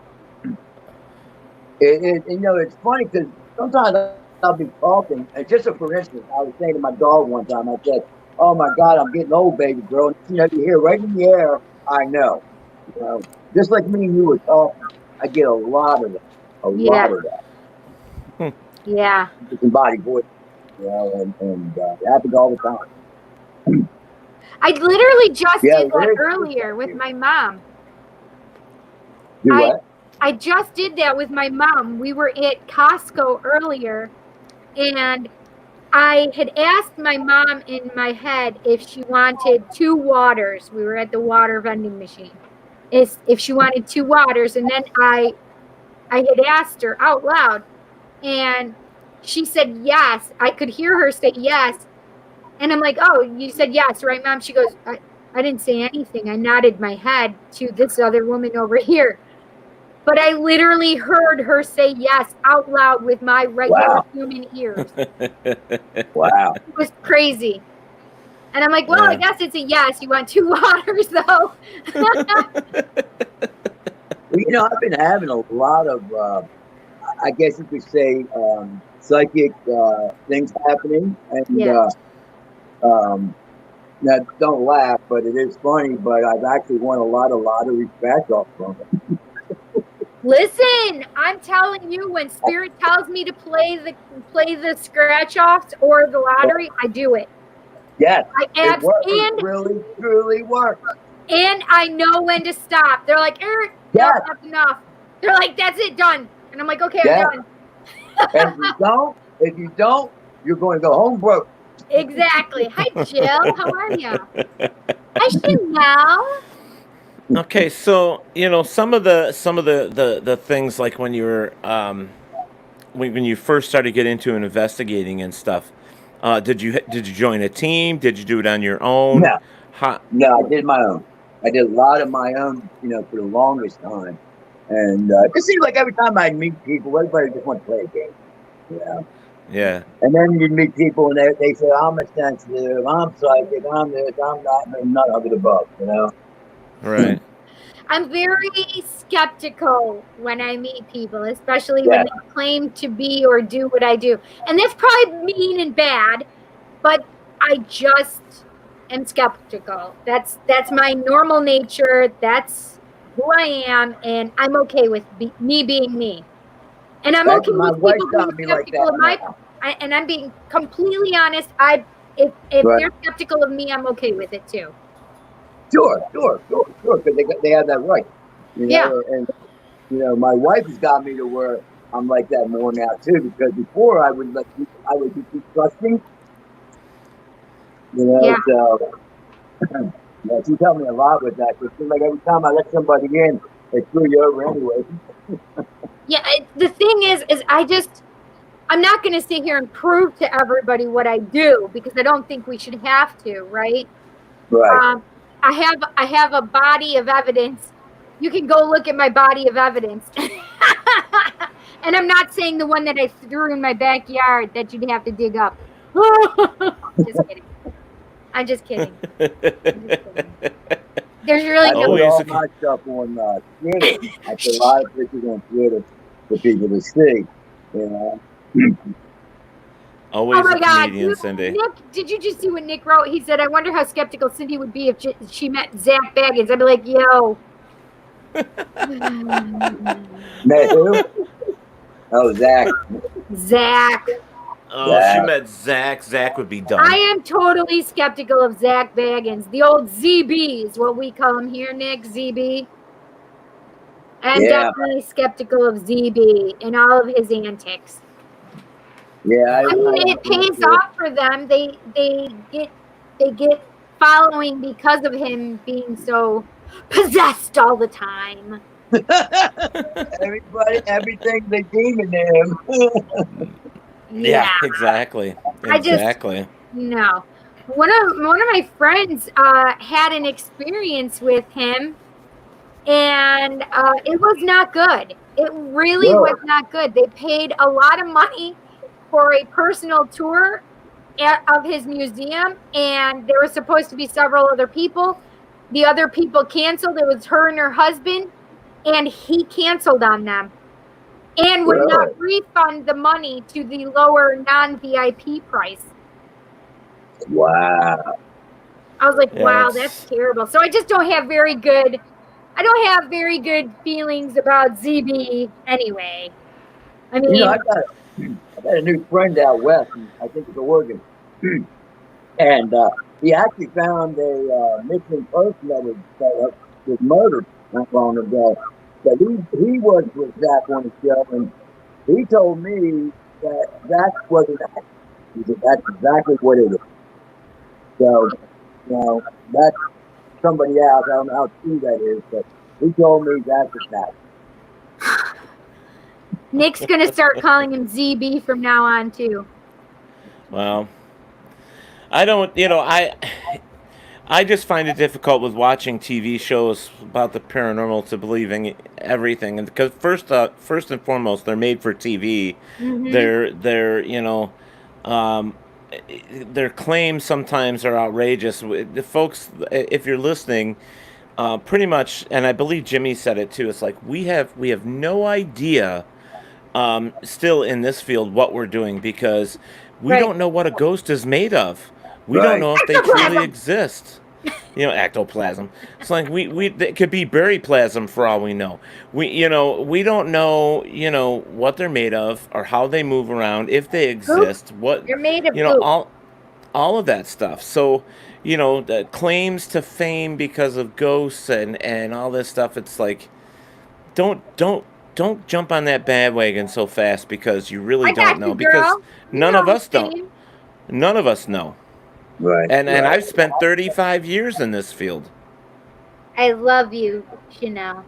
It's funny because sometimes I'll be talking, and just for instance, I was saying to my dog one time, I said, "Oh my God, I'm getting old, baby girl." You hear right in the air, I know. Just like me and you were talking, I get a lot of that. Lot of that. Yeah. Disembodied voice, and it happens all the time. I literally just did that earlier with my mom. Do what? I just did that with my mom. We were at Costco earlier, and I had asked my mom in my head if she wanted 2 waters. We were at the water vending machine. If she wanted 2 waters, and then I had asked her out loud, and she said yes. I could hear her say yes, and I'm like, "Oh, you said yes, right, Mom?" She goes, I didn't say anything. I nodded my head to this other woman over here. But I literally heard her say yes out loud with my regular human ears. Wow. It was crazy. And I'm like, well, I guess it's a yes. You want 2 waters, though. I've been having a lot of, I guess you could say, psychic things happening. And now, don't laugh, but it is funny. But I've actually won a lot of lottery scratch-offs from it. Listen, I'm telling you, when Spirit tells me to play the scratch-offs or the lottery, I do it. Yes, it works. It really, truly works. And I know when to stop. They're like, no, that's enough. They're like, that's it, done. And I'm like, okay, I'm done. And if you don't, you're going to go home broke. Exactly. Hi, Jill. How are you? Hi, Chanel. Okay, so some of the things, like when you were when you first started getting into investigating and stuff, did you join a team? Did you do it on your own? No, I did my own. I did a lot of my own, for the longest time, and it seemed like every time I'd meet people, everybody just wanted to play a game. Yeah. And then you'd meet people, and they say, "I'm a sensitive, I'm psychic, I'm this, I'm that," and none of it above, Right. I'm very skeptical when I meet people, especially when they claim to be or do what I do. And that's probably mean and bad, but I just am skeptical. That's my normal nature. That's who I am, and I'm okay with me being me. And I'm okay with people being skeptical of and I'm being completely honest. If they're skeptical of me, I'm okay with it too. Sure, because they have that right. And my wife has got me to where I'm like that more now too. Because before I would be too trusting. So she helped me a lot with that. Because like every time I let somebody in, they screw you over anyway. The thing is I'm not going to sit here and prove to everybody what I do, because I don't think we should have to, right? Right. I have a body of evidence. You can go look at my body of evidence. And I'm not saying the one that I threw in my backyard that you'd have to dig up. I'm just kidding. There's really no. I put all my stuff on Twitter. I put a lot of pictures on Twitter for people to see. Always oh my a God. comedian, Cindy. Nick, did you just see what Nick wrote? He said, "I wonder how skeptical Cindy would be if she met Zach Baggins." I'd be like, yo. Met who? Oh, Zach. Zach. Oh, if she met Zach. Zach would be done. I am totally skeptical of Zach Baggins. The old ZB is what we call him here, Nick. ZB. I'm definitely skeptical of ZB and all of his antics. Yeah, I mean, it pays off for them. They get following because of him being so possessed all the time. Everything's a demon to him. Yeah, exactly. I just Exactly. no. One of my friends had an experience with him, and it was not good. It really was not good. They paid a lot of money for a personal tour of his museum, and there were supposed to be several other people. The other people canceled. It was her and her husband, and he canceled on them and would not refund the money to the lower non-VIP price. Wow. I was like, Yeah, wow, that's terrible. So I just don't have very good feelings about ZB anyway. I mean, You know, I got a new friend out west, and I think it's Oregon, and he actually found a missing person that was murdered not long ago. But he was with Zach on the show, and he told me that Zach wasn't that. He said that's exactly what it is. So, you know, that's somebody else. I don't know how true that is, but he told me that's that. Nick's gonna start calling him ZB from now on too. Well, I don't. I just find it difficult with watching TV shows about the paranormal to believing everything, and because first and foremost, they're made for TV. Their claims sometimes are outrageous. The folks, if you're listening, pretty much, and I believe Jimmy said it too. It's like we have no idea, still in this field, what we're doing because we don't know what a ghost is made of. We don't know if they truly exist. Ectoplasm. It's like it could be berry plasm for all we know. We don't know, what they're made of or how they move around, if they exist, what they're made of, all of that stuff. So, the claims to fame because of ghosts and all this stuff, it's like don't jump on that bandwagon so fast because you really don't know because none of us don't. None of us know. Right. And I've spent 35 years in this field. I love you, Chanel.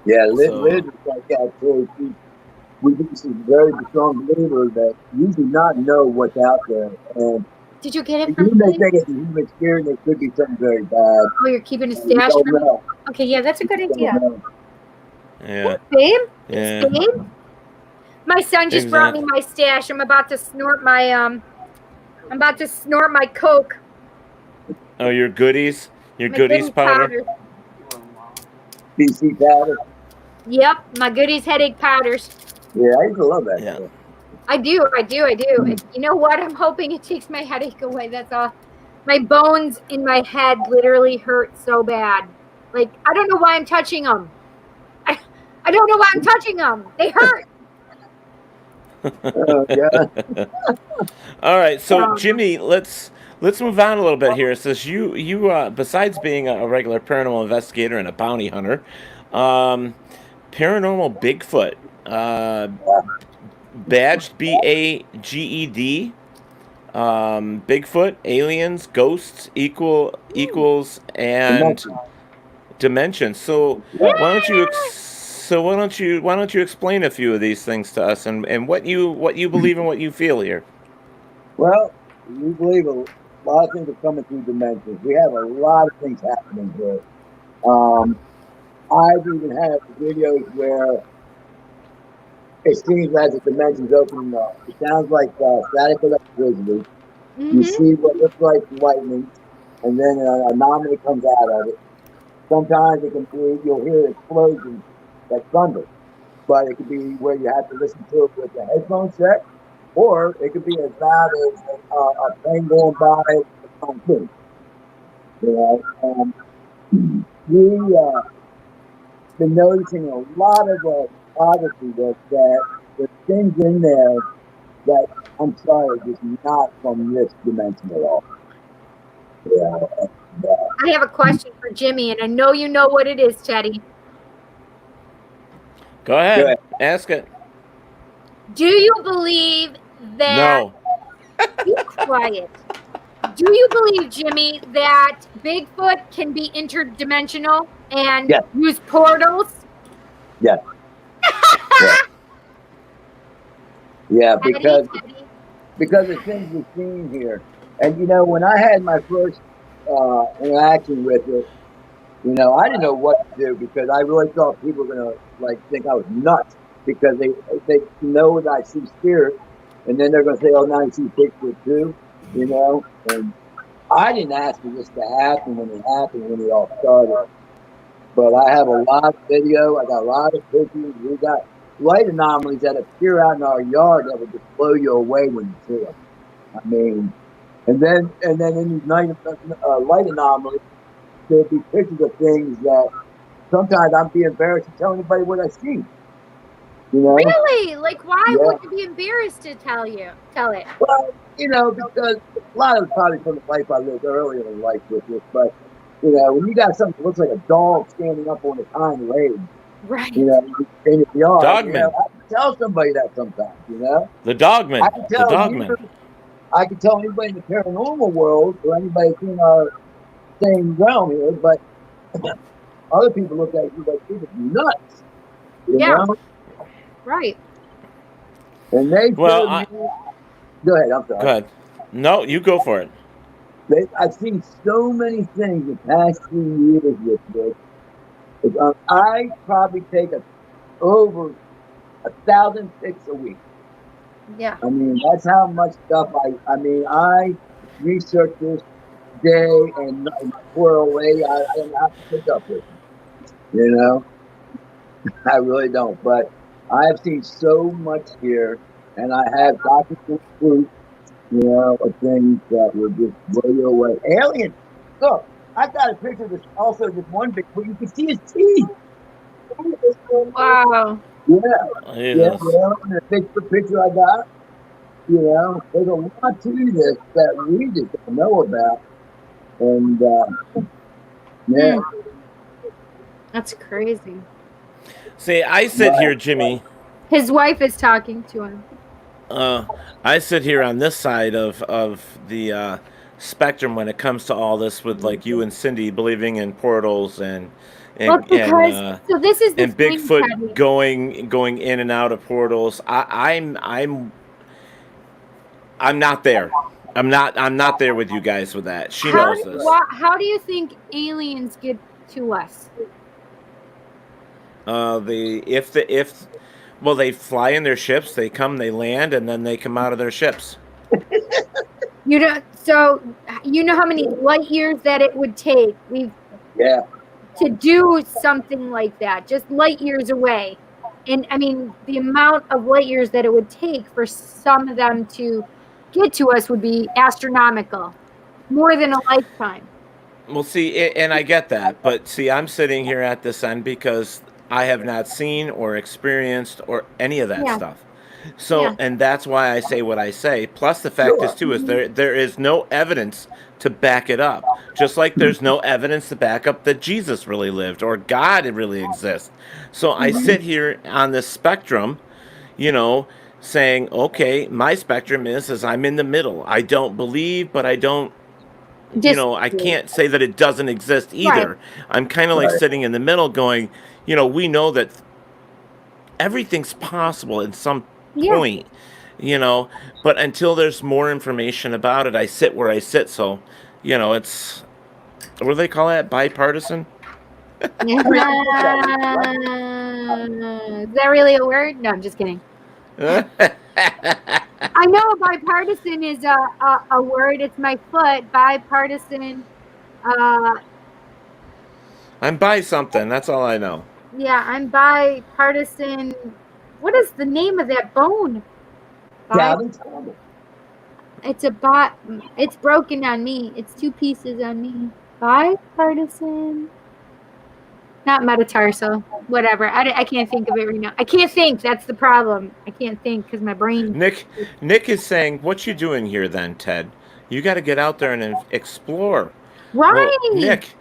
Yeah, Liz is like that too. She's a very strong believer that you do not know what's out there. And did you get it from you may think it's a human experience, it could be something very bad. Oh, you're keeping a stash from me? Okay, yeah, that's a good idea. Yeah. Babe? Yeah. Babe? My son just brought me my stash. I'm about to snort my Coke. Oh, your goodies? Your goodies powder? PC powder? Yep, my goodies headache powders. Yeah, I used to love that. Yeah. I do. And you know what? I'm hoping it takes my headache away. That's all. My bones in my head literally hurt so bad. Like, I don't know why I'm touching them. I don't know why I'm touching them. They hurt. Oh, yeah. All right, so Jimmy, let's move on a little bit here. It says you besides being a regular paranormal investigator and a bounty hunter, paranormal Bigfoot, badged BAGED, Bigfoot, aliens, ghosts, equals, and dimensions. So why don't you explain a few of these things to us and what you believe and what you feel here? Well, we believe a lot of things are coming through dimensions. We have a lot of things happening here. I've even had videos where it seems as the dimensions opening up. It sounds like static electricity. You see what looks like lightning, and then an anomaly comes out of it. Sometimes it can be, you'll hear explosions like thunder, but it could be where you have to listen to it with the headphone set, or it could be as bad as a plane going by on thing. We've been noticing a lot of photography that there's things in there that, I'm sorry, just not from this dimension at all. I have a question for Jimmy, and I know you know what it is, Teddy. Go ahead. Ask it. Do you believe that... No. Be quiet. Do you believe, Jimmy, that Bigfoot can be interdimensional and Yes. use portals? Yes. Yeah, because of things we've seen here. And, when I had my first interaction with it, I didn't know what to do because I really thought people were going to, think I was nuts because they know that I see spirit. And then they're going to say, oh, now you see Bigfoot too, And I didn't ask for this to happen when it all started. But I have a lot of video. I got a lot of pictures. We got light anomalies that appear out in our yard that will just blow you away when you see them. I mean, and then in these light anomalies, there'll be pictures of things that sometimes I'm be embarrassed to tell anybody what I see. Really? Like, why would you be embarrassed to tell it? Well, because a lot of it's probably from the life I lived earlier in life with this, but when you got something that looks like a dog standing up on its hind legs, right? In the yard, Dogman. I can tell somebody that sometimes, The dogman. I can tell the dogman. I can tell anybody in the paranormal world or anybody in our same realm here, but other people look at you like you're nuts. You know? Right. And they Well, go ahead. I'm sorry. Go ahead. No, you go for it. I've seen so many things the past 3 years with this. I probably take over 1,000 pics a week. Yeah. I mean, that's how much stuff I research this day and pour away. I don't have to pick up with it. I really don't. But I have seen so much here, and I have documented proof, of things that would just blow you away. Aliens. Look, I got a picture of this. Also, just one big, where you can see his teeth. Wow. Yeah. And the picture I got. There's a lot to this that we just don't know about. And That's crazy. See, I sit here, Jimmy. His wife is talking to him. I sit here on this side of the spectrum when it comes to all this, with like you and Cindy believing in portals and So this is the and Bigfoot going in and out of portals. I'm not there. I'm not there with you guys with that. She knows this. How do you think aliens get to us? They fly in their ships, they come, they land, and then they come out of their ships. So you know how many light years that it would take to do something like that, just light years away. And I mean, the amount of light years that it would take for some of them to get to us would be astronomical, more than a lifetime. Well, see, and I get that, but see, I'm sitting here at this end because I have not seen or experienced or any of that stuff. So, and that's why I say what I say. Plus, the fact is there is no evidence to back it up. Just like there's no evidence to back up that Jesus really lived or God really exists. So I sit here on this spectrum, saying, okay, my spectrum is I'm in the middle. I don't believe, but I don't. I can't say that it doesn't exist either. Right. I'm kind of like sitting in the middle going, we know that everything's possible at some point, but until there's more information about it, I sit where I sit. So, it's, what do they call that? Bipartisan? Is that really a word? No, I'm just kidding. I know bipartisan is a word. It's my foot. Bipartisan. I'm by something. That's all I know. Yeah, I'm bipartisan. What is the name of that bone? It's it's broken on me. It's two pieces on me. Bipartisan. Not metatarsal. Whatever. I can't think of it right now. I can't think. That's the problem. I can't think because my brain. Nick is saying, what you doing here then, Ted? You got to get out there and explore. Right. Well, Nick.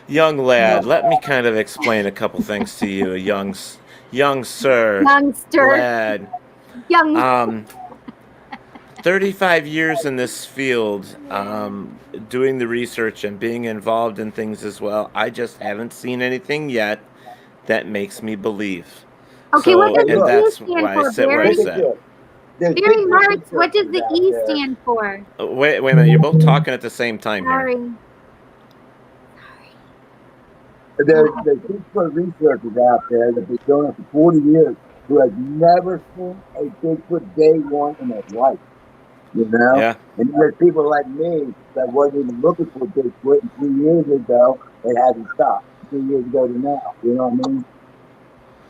Young lad, let me kind of explain a couple things to you, young sir. Youngster. Lad. 35 years in this field, doing the research and being involved in things as well. I just haven't seen anything yet that makes me believe. Okay, what So, does Hey, and the look, E that's stand why I for, sit where I Barry? look at sit. this. There's Barry big Marks, what does researchers the out E there. stand for? Wait a minute. You're both talking at the same time here. Sorry. There's Bigfoot researchers out there that have been doing it for 40 years who has never seen a Bigfoot day one in their life. You know? Yeah. And there's people like me that wasn't even looking for Bigfoot, and 3 years ago, it hasn't stopped. 3 years ago to now. You know what I mean?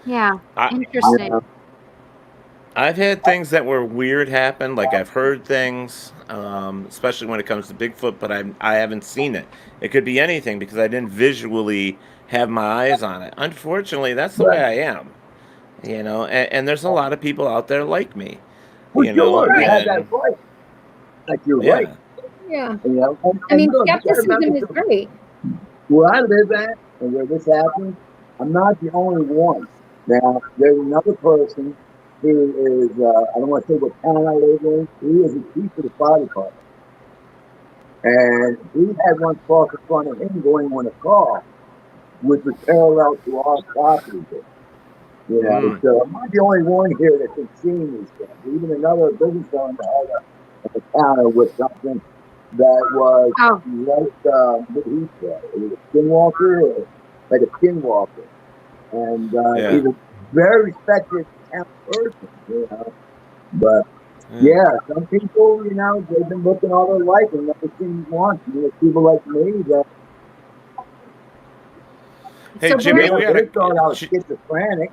Yeah, I, You interesting. know? I've had things that were weird happen, like I've heard things, especially when it comes to Bigfoot, but I haven't seen it. It could be anything because I didn't visually have my eyes on it. Unfortunately, that's the way Right. I am, and there's a lot of people out there like me, For sure. You have that and right. Like you're right. yeah, Yeah. You know? I And mean, look, you gotta skepticism remember is something. great. Where I live at and where this happens, I'm not the only one. Now, there's another person who is, I don't want to say what town I live in. He is the chief of the fire department. And he had one cross in front of him going on a car, which was parallel to our property there. You know, mm, so I'm not the only one here that's been seeing these things. Even another business owner had a counter with something that was Oh, like, what he said, it was a skinwalker, or like a skinwalker. And yeah, he's a very respected town person, you know. But yeah. yeah, some people, you know, they've been looking all their life and never seen once. You know, people like me that, Hey so Jimmy, Barry, we got they thought I was a schizophrenic.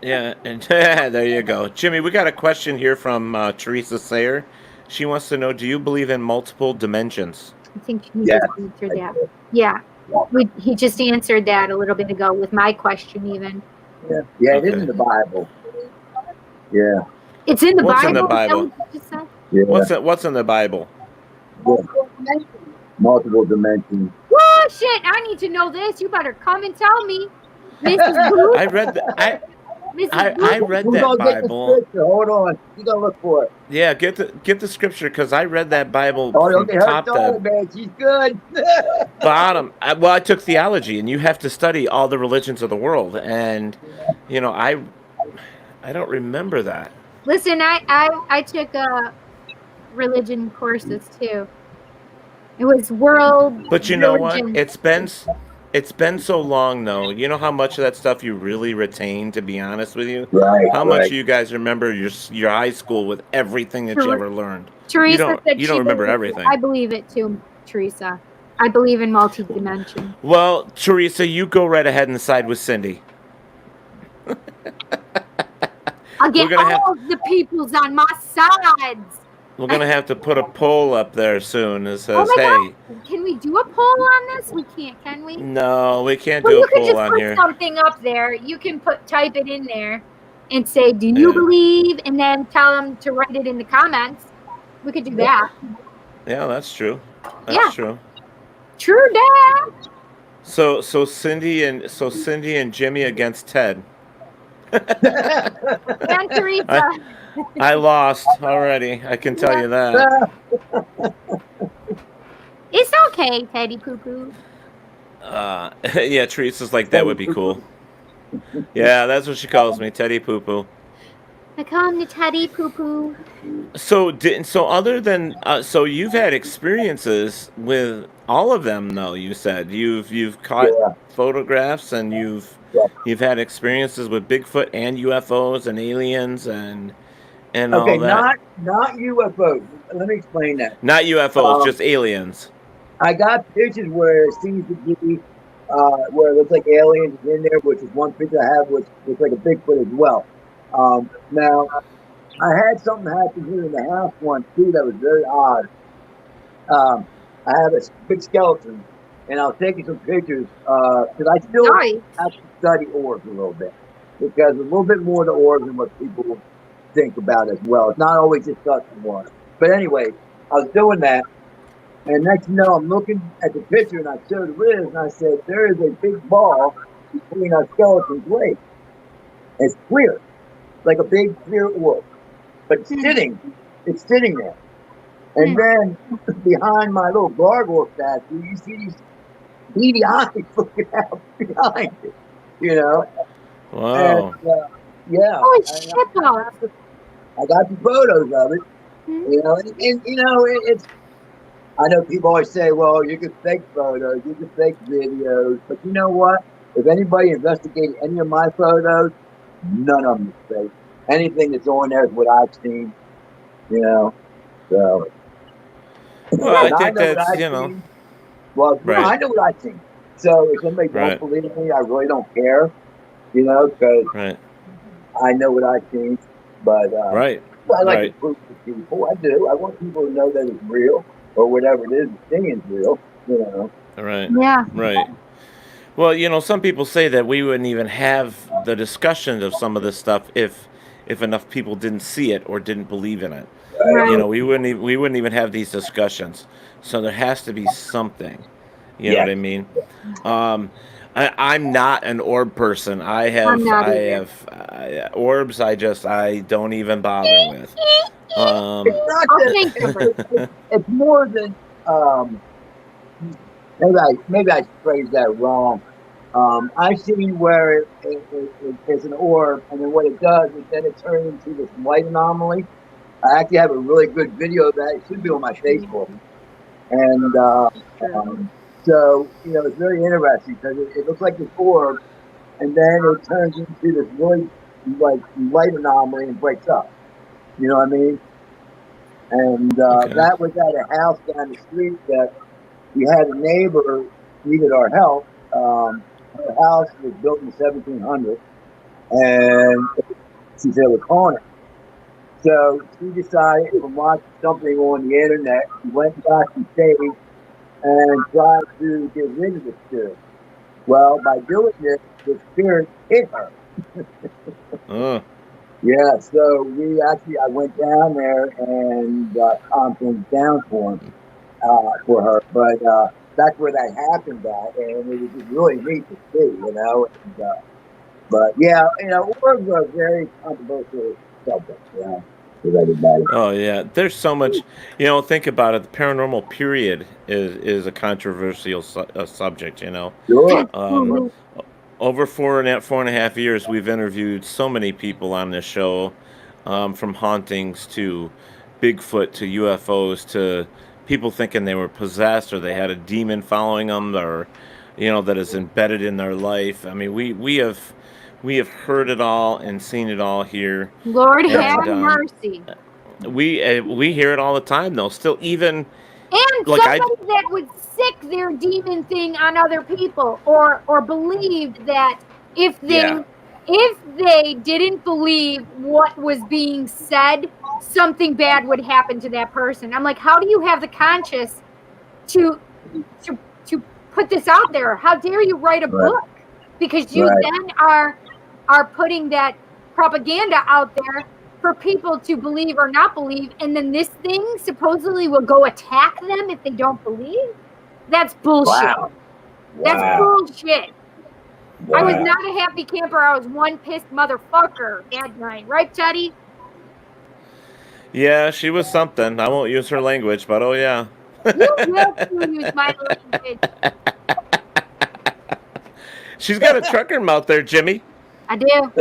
yeah, and there you go, Jimmy. We got a question here from Teresa Sayer. She wants to know: do you believe in multiple dimensions? I think he Yes, just answered I that. did. Yeah, Yeah, he just answered that a little bit ago with my question. Even yeah, it is in Okay. the Bible. Yeah, it's in the What's in the Bible. Is that Bible? what you just said? yeah, What's in the Bible? yeah. Multiple dimensions. Oh shit! I need to know this. You better come and tell me, Mrs. Booth. I read the, Mrs. I Booth. read Who's that gonna get the Bible. scripture? Hold on. You gotta look for it. Yeah, get the scripture because I read that Bible Oh, from don't get her top started, to man. She's good. bottom. I took theology, and you have to study all the religions of the world, and I don't remember that. Listen, I took religion courses too. It was world But you know what? religion. It's been so long though. You know how much of that stuff you really retain, to be honest with you? Right, How much right. do you guys remember your high school with everything that you Ter- ever learned? Teresa said You she don't remember believes it. everything. I believe it too, Teresa. I believe in multi-dimension. Well, Teresa, you go right ahead and side with Cindy. I'll get We're gonna have all the peoples on my sides. we're gonna have to put a poll up there soon that Oh says, my "Hey, God. Can we do a poll on this? We can't, can we? no, we can't Well, do a you could poll just on put here." something up there. You can type it in there and say, do you Yeah. believe? And then tell them to write it in the comments. We could do that. Yeah, that's true. That's Yeah. true. True that. So Cindy and Jimmy against Ted. And Teresa. I lost already. I can tell you that. It's okay, Teddy Poo Poo. Yeah, Teresa's like, that would be cool. Yeah, that's what she calls me, Teddy Poo Poo. I call him the Teddy Poo Poo. So other than so you've had experiences with all of them though. You said you've caught Yeah. photographs and you've had experiences with Bigfoot and UFOs and aliens and Okay, all that. not UFOs. Let me explain that. Not UFOs, just aliens. I got pictures where it seems to be where it looks like aliens in there, which is one picture I have, which looks like a Bigfoot as well. Now, I had something happen here in the house once too that was very odd. I have a big skeleton, and I was taking some pictures because I still Nice. have to study orbs a little bit, because a little bit more to orbs than what people think about as well. It's not always just us and one. But anyway, I was doing that, and next thing you know, I'm looking at the picture, and I showed Riz, and I said, there is a big ball between our skeleton's legs. It's clear, like a big clear orb, but it's sitting It's sitting there. And then behind my little gargoyle statue, you see these beady eyes looking out behind it, you know? Wow. And, yeah. Holy shit, balls. I got the photos of it, you know, and you know, it's, I know people always say, well, you can fake photos, you can fake videos, but you know what? If anybody investigated any of my photos, none of them is fake. Anything that's on there is what I've seen, you know, so. Well, I And think know what that's, I've you know, seen. Well, right. I know what I've seen. So if somebody Right. don't believe me, I really don't care, you know, because Right. I know what I've seen. But Right. I like Right. to prove to people. I do. I want people to know that it's real, or whatever it is, the thing is real, you know. Right. Yeah. Right. Well, you know, some people say that we wouldn't even have the discussion of some of this stuff if enough people didn't see it or didn't believe in it. Right. You know, we wouldn't even have these discussions. So there has to be something. You know Yeah. what I mean? I'm not an orb person. I'm not either. Orbs. I don't even bother with. It's not I'll that. think of it. It's more than maybe I phrased that wrong. I've seen where it's an orb, and then what it does is then it turns into this light anomaly. I actually have a really good video of that. It should be on my Facebook. And so, you know, it's very interesting because it looks like this orb, and then it turns into this really like light anomaly and breaks up. You know what I mean? And Okay. that was at a house down the street that we had a neighbor needed our help. The house was built in 1700, and she said we're calling it. So she decided to watch something on the internet. She went and got some stage and tried to get rid of the spirit. Well, by doing this, the spirit hit her. Yeah, so I went down there and calmed things down for her. But that's where that happened at, and it was just really neat to see, you know. And, but yeah, you know, orbs are a very controversial subject, you know, with everybody. Oh yeah, there's so much. You know, think about it. The paranormal period is a controversial subject. You know, Sure. over 4.5 years, we've interviewed so many people on this show, from hauntings to Bigfoot to UFOs to people thinking they were possessed or they had a demon following them, or you know, that is embedded in their life. I mean, we have heard it all and seen it all here. Lord And, have mercy. we hear it all the time, though. Still, even And like somebody that would sick their demon thing on other people, or believed that if they didn't believe what was being said, something bad would happen to that person. I'm like, how do you have the conscience to put this out there? How dare you write a book? Because you then are putting that propaganda out there for people to believe or not believe, and then this thing supposedly will go attack them if they don't believe? That's bullshit. Wow. That's bullshit. Wow. I was not a happy camper. I was one pissed motherfucker that night. Right, Teddy? Yeah, she was something. I won't use her language, but oh yeah. You will use my language. She's got a trucker mouth there, Jimmy. I do.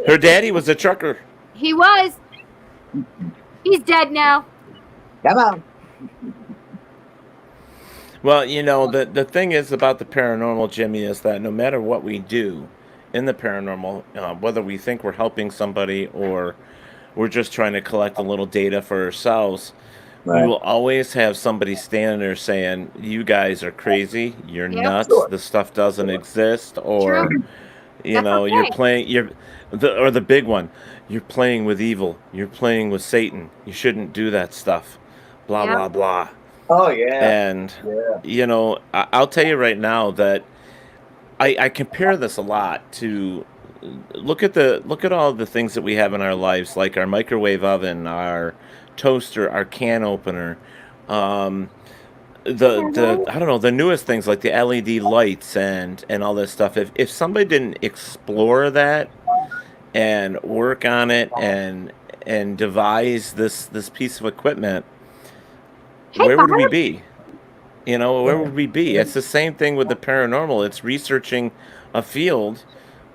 Her daddy was a trucker. He was. He's dead now. Come on. Well, you know, the thing is about the paranormal, Jimmy, is that no matter what we do in the paranormal, whether we think we're helping somebody or we're just trying to collect a little data for ourselves, we will always have somebody standing there saying, you guys are crazy, you're nuts, this stuff doesn't exist, or you know, you're playing the big one, you're playing with evil, you're playing with Satan, you shouldn't do that stuff, blah blah blah. Oh yeah. And you know, I'll tell you right now that I compare this a lot to look at all the things that we have in our lives, like our microwave oven, our toaster, our can opener, the I don't know, the newest things like the LED lights and all this stuff. If somebody didn't explore that and work on it and and devise this piece of equipment, Hey, where would we Barb. be? Where would we be? It's the same thing with the paranormal. It's researching a field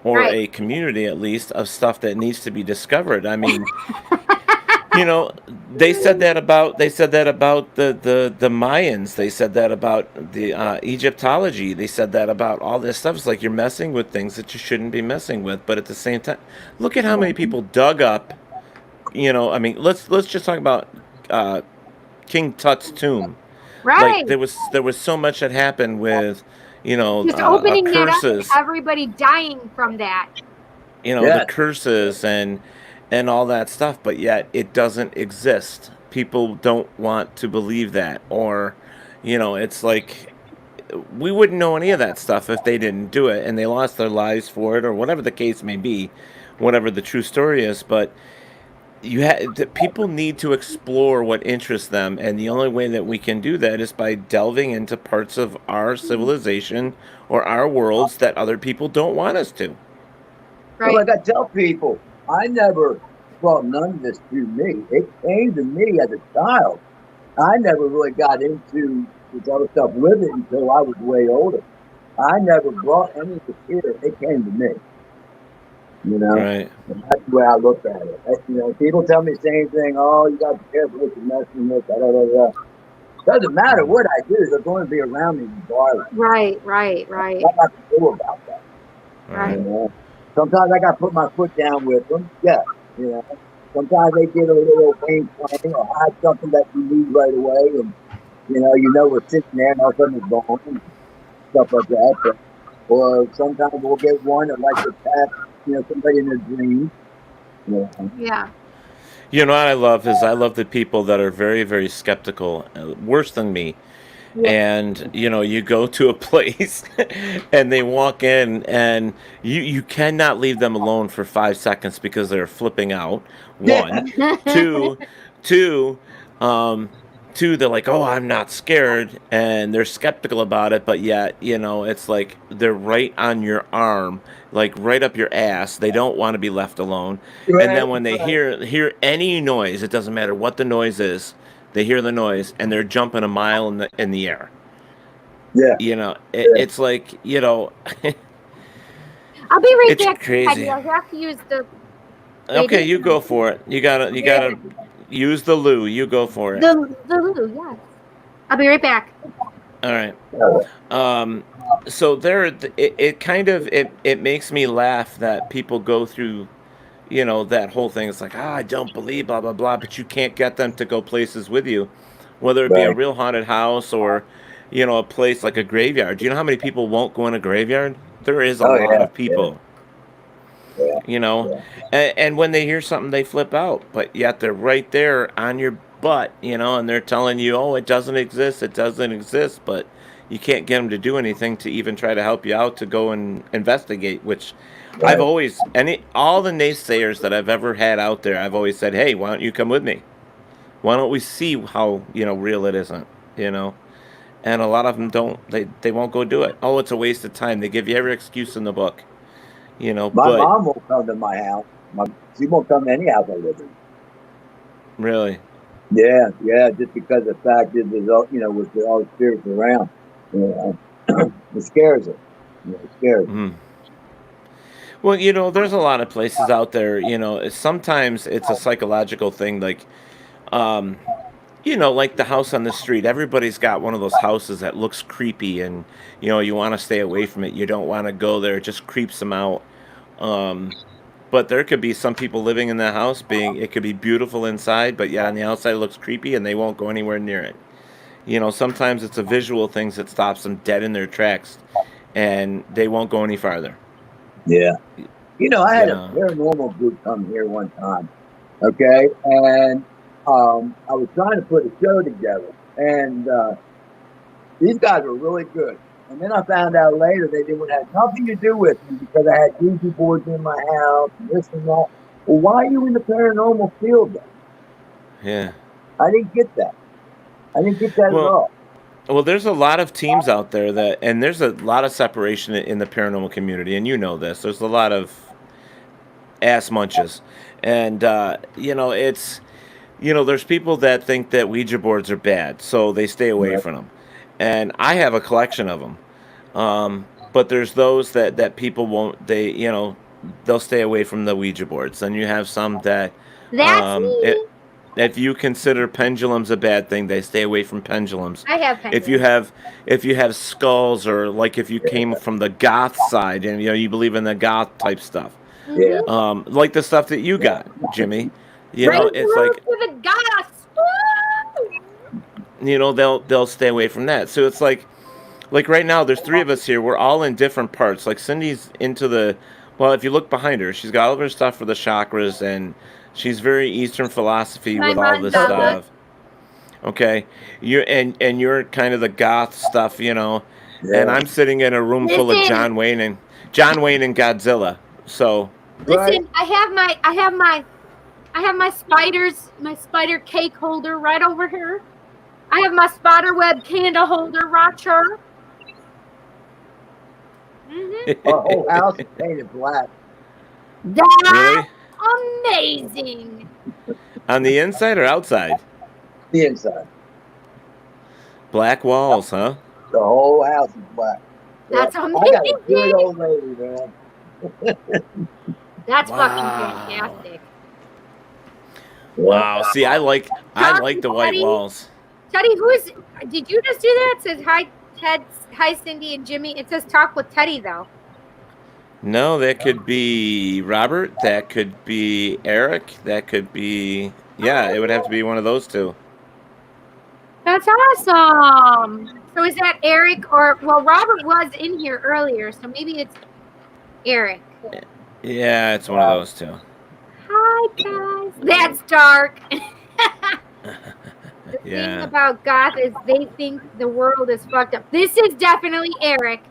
or Right. a community, at least, of stuff that needs to be discovered. I mean, you know, they said that about the Mayans. They said that about the Egyptology. They said that about all this stuff. It's like you're messing with things that you shouldn't be messing with. But at the same time, look at how many people dug up. I mean, let's just talk about uh, King Tut's tomb. Like Right. there was so much that happened with, Just opening that up and curses. everybody dying from that. The Yes. curses and all that stuff, but yet it doesn't exist. People don't want to believe that, or it's like we wouldn't know any of that stuff if they didn't do it and they lost their lives for it, or whatever the case may be, whatever the true story is. But people need to explore what interests them, and the only way that we can do that is by delving into parts of our civilization or our worlds that other people don't want us to. So Right. like I tell people, I never brought none of this to me. It came to me as a child. I never really got into this other stuff with it until I was way older. I never brought any of this here. It came to me. Right. And that's the way I look at it. People tell me the same thing. Oh, you got to be careful what you're messing with. Da, da, da, da. Doesn't matter what I do. They're going to be around me regardless. Right. What I can do about that. Right. Sometimes I got to put my foot down with them. Yeah. Sometimes they get a little pain playing or hide something that you need right away, and we're sitting there and all of a sudden it's gone and stuff like that. Or sometimes we'll get one that likes to pass, somebody in their dreams. Yeah. What I love is I love the people that are very, very skeptical, worse than me. Yeah. And you go to a place and they walk in, and you cannot leave them alone for 5 seconds because they're flipping out. One, two, two, um, two. They're like, "Oh, I'm not scared," and they're skeptical about it, but yet it's like they're right on your arm, like right up your ass. They don't want to be left alone. And then when they hear any noise, it doesn't matter what the noise is. They hear the noise and they're jumping a mile in the air. Yeah. It's like I'll be right it's back. crazy. I have to use the Okay, you go for it. You gotta use the loo. You go for it. the Lulu. Yes. I'll be right back. All right. So it kind of it makes me laugh that people go through, that whole thing. It's like, I don't believe blah blah blah, but you can't get them to go places with you, whether it be a Right. real haunted house or, a place like a graveyard. Do you know how many people won't go in a graveyard? There is a Oh, lot yeah. of people. Yeah. And when they hear something, they flip out, but yet they're right there on your butt, and they're telling you, oh, it doesn't exist, but you can't get them to do anything to even try to help you out to go and investigate, which I've Right. always, all the naysayers that I've ever had out there, I've always said, hey, why don't you come with me? Why don't we see how, real it isn't, And a lot of them don't, they won't go do it. Oh, it's a waste of time. They give you every excuse in the book, My but mom won't come to my house. She won't come to any house I live in. really. Yeah, just because the fact is, with all the spirits around, it scares her. It scares her. Mhm. Well, there's a lot of places out there, sometimes it's a psychological thing, like, um, like the house on the street. Everybody's got one of those houses that looks creepy, and, you want to stay away from it. You don't want to go there. It just creeps them out. Um, but there could be some people living in the house it could be beautiful inside, but yeah, on the outside it looks creepy and they won't go anywhere near it. Sometimes it's a visual thing that stops them dead in their tracks and they won't go any farther. Yeah. I had a Yeah. paranormal group come here one time. Okay, and I was trying to put a show together, and these guys were really good. And then I found out later they didn't have nothing to do with me because I had Ouija boards in my house and this and that. Well, why are you in the paranormal field then? Yeah. I didn't get that. At Well, all. there's a lot of teams out there and there's a lot of separation in the paranormal community, and this. There's a lot of ass munches. And, it's, there's people that think that Ouija boards are bad, so they stay away from them. And I have a collection of them. But there's those that people won't, they'll stay away from the Ouija boards. Then you have some that, That's me. if you consider pendulums a bad thing, they stay away from pendulums. I have pendulums. If you have skulls, or like if you came from the goth side and you believe in the goth type stuff, Yeah. like the stuff that you got, Jimmy, it's like to the goths. Woo! they'll stay away from that. So it's like right now, there's 3 of us here. We're all in different parts. Like Cindy's into the, well, if you look behind her, she's got all of her stuff for the chakras, and she's very Eastern philosophy with all this stuff. Okay, you're kind of the goth stuff, And I'm sitting in a room full of John Wayne and Godzilla. So listen, I have my spider cake holder right over here. I have my spider web candle holder right here. Our whole house is painted black. That's really, amazing. on the inside or outside? The inside. Black walls, huh? The whole house is black. That's I got a good amazing. old lady, man. That's Wow. fucking fantastic. Wow. See, I like the white walls. Teddy, did you just do that? It says hi, Ted, hi, Cindy and Jimmy. It says talk with Teddy, though. No, that could be Robert. That could be Eric. That could be, it would have to be one of those 2. That's awesome. So is that Eric Robert was in here earlier, so maybe it's Eric. Yeah, it's one of those 2. Hi, guys. That's dark. The thing about goth is they think the world is fucked up. This is definitely Eric.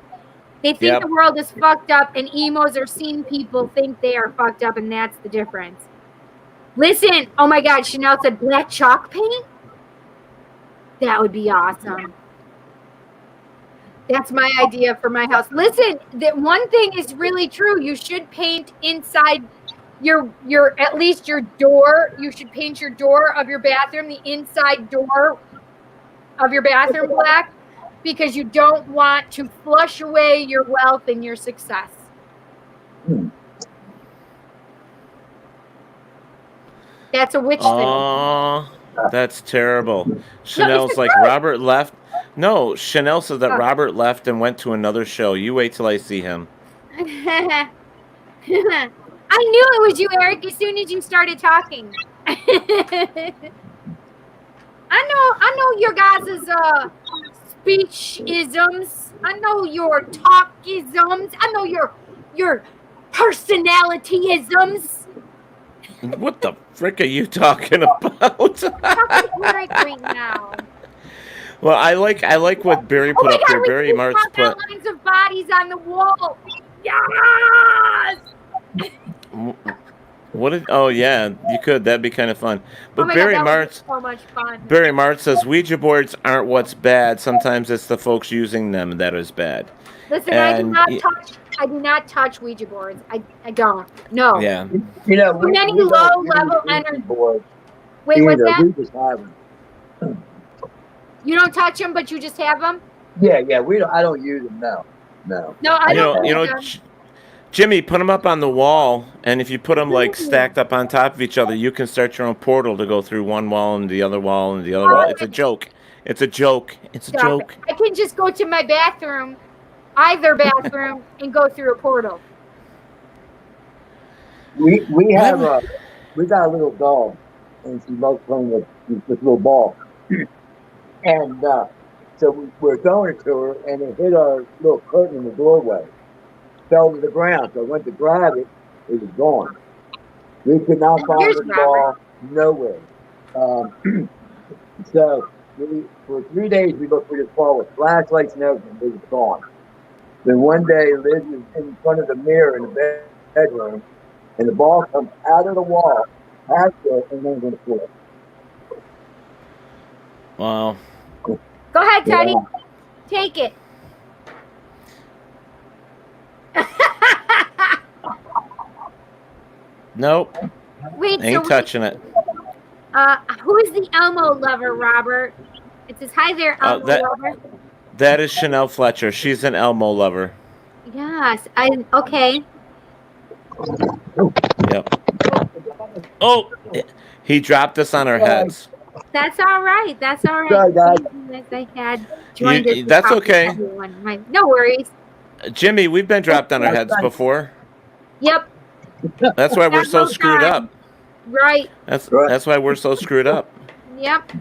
They think the world is fucked up, and emos or scene people think they are fucked up, and that's the difference. Listen, oh my God, Chanel said black chalk paint? That would be awesome. That's my idea for my house. Listen, that one thing is really true. You should paint inside your at least your door. You should paint your door of your bathroom, the inside door of your bathroom black, because you don't want to flush away your wealth and your success. That's a witch thing. Oh, that's terrible. Chanel's like, Robert left. No, Chanel says that Robert left and went to another show. You wait till I see him. I knew it was you, Eric, as soon as you started talking. I know your guys' speech-isms. I know your talk-isms. I know your personality-isms. What the frick are you talking about? Right now. Well, I like what Barry put up here. Barry Marks put outlines of bodies on the wall. Yes. What did? Oh yeah, you could. That'd be kind of fun. But Barry Marks, so much fun. Barry Marks says Ouija boards aren't what's bad. Sometimes it's the folks using them that is bad. Listen, I do not touch Ouija boards. I don't. No. Yeah. You know, too many low-level energy. Wait, either. what's that? We just have them. You don't touch them, but you just have them? Yeah. We don't. I don't use them. No. No, I don't. Jimmy, put them up on the wall, and if you put them like stacked up on top of each other, you can start your own portal to go through one wall and the other wall and the other wall. It's a joke. It's a joke. I can just go to my bathroom, either bathroom, and go through a portal. We got a little dog, and she loves playing with this little ball. And so we're going to her, and it hit our little curtain in the doorway. Fell to the ground. So I went to grab it. It was gone. We could not find the ball nowhere. So for 3 days we looked for this ball with flashlights and everything. It was gone. Then one day Liz was in front of the mirror in the bedroom, and the ball comes out of the wall, past it, and then on the floor. Wow. Go ahead, Teddy. Yeah. Take it. Nope. Wait, Ain't touching it. who is the Elmo lover, Robert? It says, hi there, Elmo lover. That is Chanel Fletcher. She's an Elmo lover. Yes, okay. Yep. Oh, he dropped us on our heads. That's all right. That's all right. Sorry, guys. I had joined us. That's okay. No worries. Jimmy, we've been dropped on our heads before. Yep. That's why we're so screwed up. Right. That's why we're so screwed up. Yep.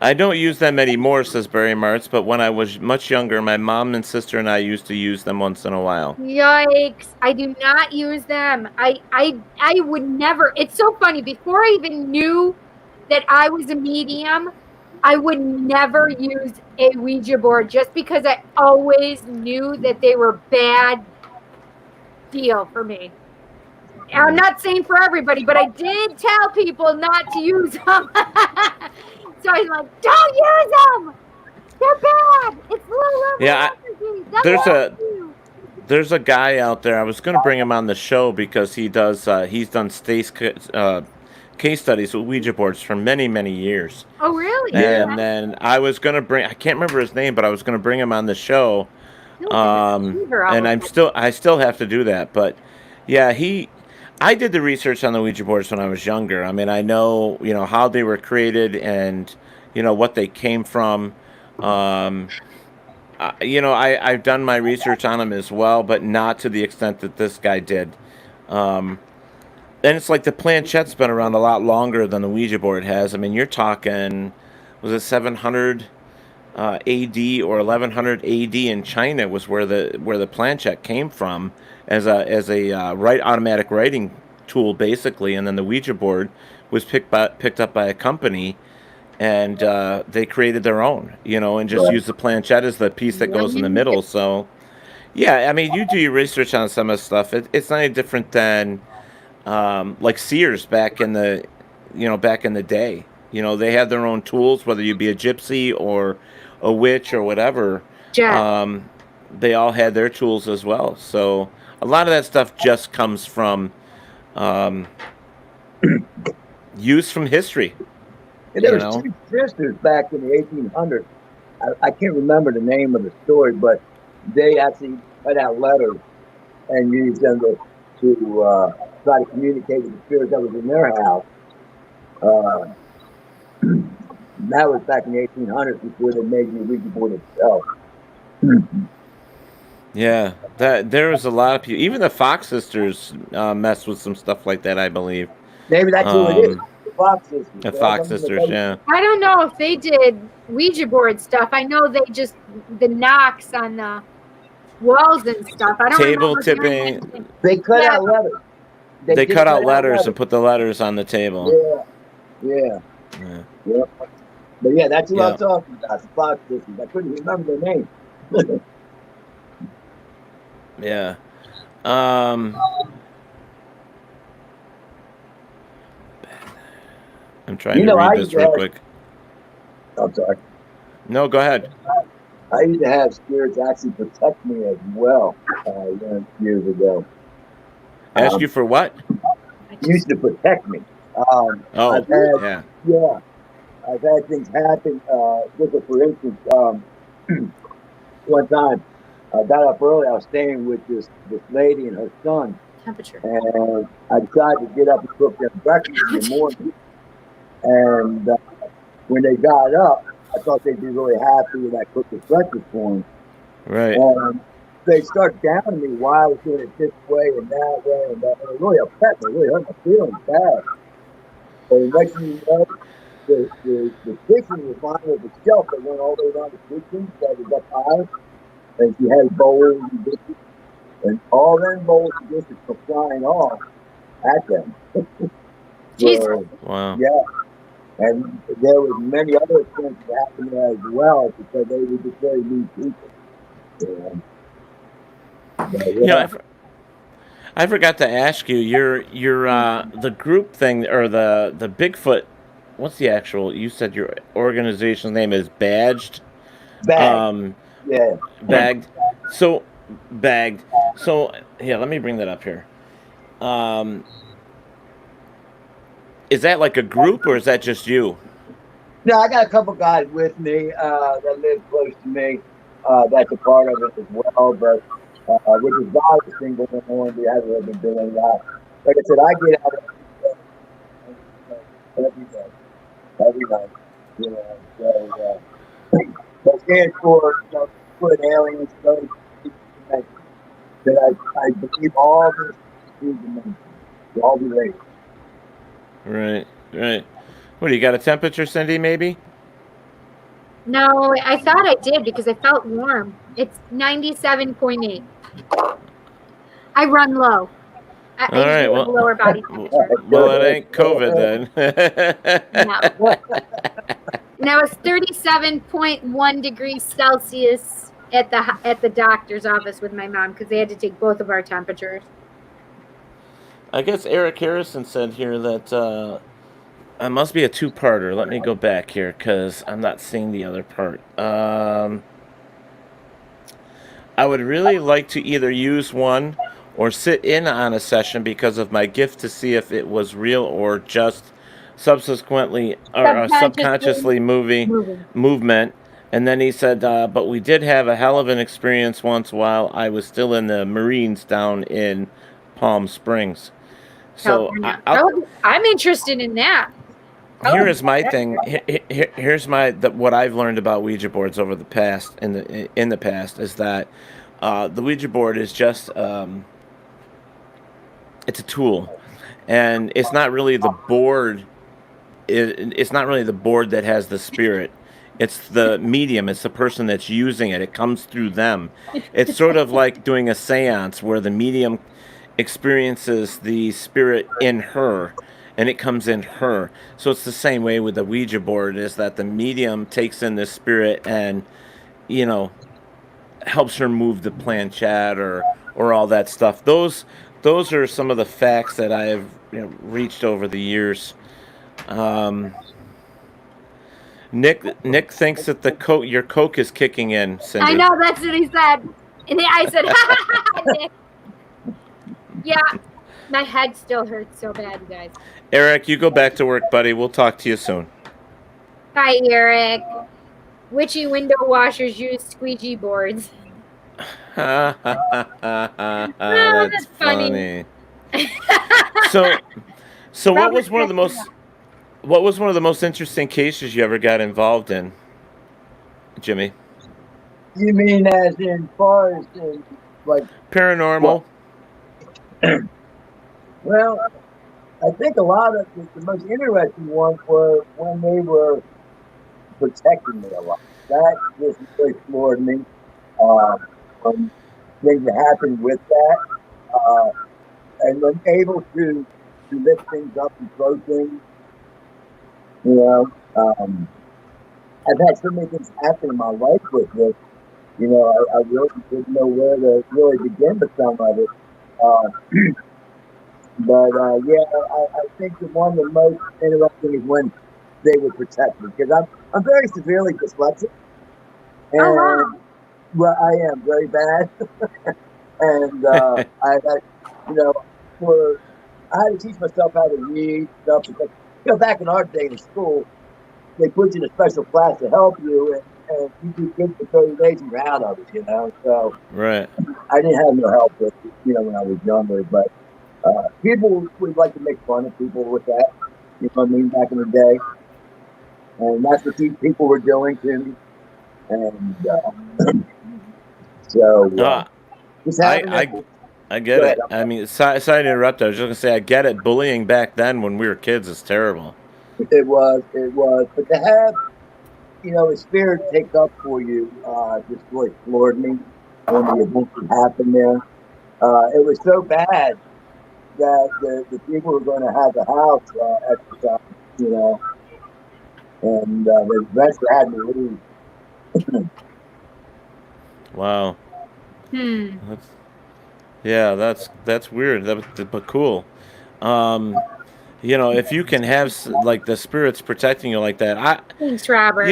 I don't use them anymore, says Barry Martz, but when I was much younger, my mom and sister and I used to use them once in a while. Yikes. I do not use them. I would never. It's so funny. Before I even knew that I was a medium, I would never use a Ouija board just because I always knew that they were bad deal for me. I'm not saying for everybody, but I did tell people not to use them. So I'm like, don't use them. They're bad. It's low level energy. There's a guy out there. I was going to bring him on the show because he's done case studies with Ouija boards for many, many years. Oh, really? And then I was going to I can't remember his name, but I was going to bring him on the show. And I still have to do that. But yeah, I did the research on the Ouija boards when I was younger. I mean, I know, how they were created and, what they came from. I've done my research on them as well, but not to the extent that this guy did. And it's like the planchette's been around a lot longer than the Ouija board has. I mean, you're talking, was it 700 AD or 1100 AD in China was where the planchette came from as a automatic writing tool, basically, and then the Ouija board was picked up by a company, and they created their own, and just used the planchette as the piece that goes in the middle. So, yeah, I mean, you do your research on some of the stuff. It's not any different than like Sears back in the day. They had their own tools, whether you be a gypsy or a witch or whatever. They all had their tools as well. So a lot of that stuff just comes from use from history. And there was two sisters back in the 1800s. I can't remember the name of the story, but they actually cut out letters and used them to try to communicate with the spirits that was in their house. That was back in the 1800s before they made the Ouija board itself. Yeah, there was a lot of people. Even the Fox sisters messed with some stuff like that, I believe. Maybe that's who it is. The Fox sisters. The Fox sisters, yeah. I don't know if they did Ouija board stuff. I know they just the knocks on the walls and stuff. I don't table remember tipping. They cut out letters. They cut out letters and put the letters on the table. Yeah. But yeah, that's who I'm talking about. The Fox sisters. I couldn't remember their name. Yeah. I'm trying to read this real quick. I'm sorry. No, go ahead. I used to have spirits actually protect me as well years ago. Ask you for what? Used to protect me. I've had things happen. Just for instance, one time I got up early. I was staying with this lady and her son. Temperature. And I decided to get up and cook them breakfast in the morning. And when they got up, I thought they'd be really happy that I cooked the breakfast for them. Right. And they started downing me why I was doing it this way and that way and that. And it really upset me. It really hurt my feelings bad. And next thing you know, the kitchen was lined with a shelf that went all the way around the kitchen that was up high. And she had bowls and dishes. And all them bowls and dishes were flying off at them. Jesus. Wow. Yeah. And there was many other things that happened as well because they were just very mean people. I forgot to ask you. Your the group thing or the Bigfoot. What's the actual? You said your organization's name is Badged. Bagged. Bagged. So Bagged. So yeah, let me bring that up here. Um, is that like a group or is that just you? No, I got a couple guys with me that live close to me. That's a part of it as well. But which is why the single on, we haven't really been doing that. Like I said, I get out every day, every night. You know, so that stands for good aliens, those that I believe all this is dimensions, all related. Right, right. What do you got a temperature, Cindy? Maybe. No, I thought I did because I felt warm. It's 97.8. I run low. I All right. usually have Well, lower body temperature. well, it ain't COVID then. No. Now it's 37.1 degrees Celsius at the doctor's office with my mom because they had to take both of our temperatures. I guess Eric Harrison said here that it must be a two-parter. Let me go back here because I'm not seeing the other part. I would really like to either use one or sit in on a session because of my gift to see if it was real or just subsequently or subconsciously movement. And then he said, but we did have a hell of an experience once while I was still in the Marines down in Palm Springs. So I'm interested in that. Here is my thing. Here's what I've learned about Ouija boards over the past in the past is that the Ouija board is just it's a tool, and it's not really the board. It's not really the board that has the spirit. It's the medium. It's the person that's using it. It comes through them. It's sort of like doing a seance where the medium experiences the spirit in her, and it comes in her. So it's the same way with the Ouija board, is that the medium takes in the spirit and, helps her move the planchette or all that stuff. Those are some of the facts that I have reached over the years. Nick thinks that your Coke is kicking in, Cindy. I know, that's what he said. And then I said, Nick. Yeah, my head still hurts so bad, you guys. Eric, you go back to work, buddy. We'll talk to you soon. Bye, Eric. Witchy window washers use squeegee boards. That's funny. So what was one of the most interesting cases you ever got involved in, Jimmy? You mean as in far as in, like paranormal? Well, I think a lot of the most interesting ones were when they were protecting me a lot. That just really floored me. When things happened with that, and then able to lift things up and throw things. I've had so many things happen in my life with this. I really didn't know where to really begin with some of it. But I think the one the most interesting is when they would protect me, because I'm very severely dyslexic, and well, I am very bad, and I had, I had to teach myself how to read stuff because back in our day in school, they put you in a special class to help you, and you do good for 30 days and you're out of it, So right, I didn't have no help with it, when I was younger, but. People would like to make fun of people with that, back in the day. And that's what these people were doing to me. And I get it. I mean, sorry to interrupt. I was just going to say, I get it. Bullying back then when we were kids is terrible. It was. But to have, a spirit take up for you just really floored me when the event happened there. It was so bad that the people were going to have the house at the time, and the investor had to leave. Wow. That's weird. But cool. If you can have like the spirits protecting you like that, thanks, Robert.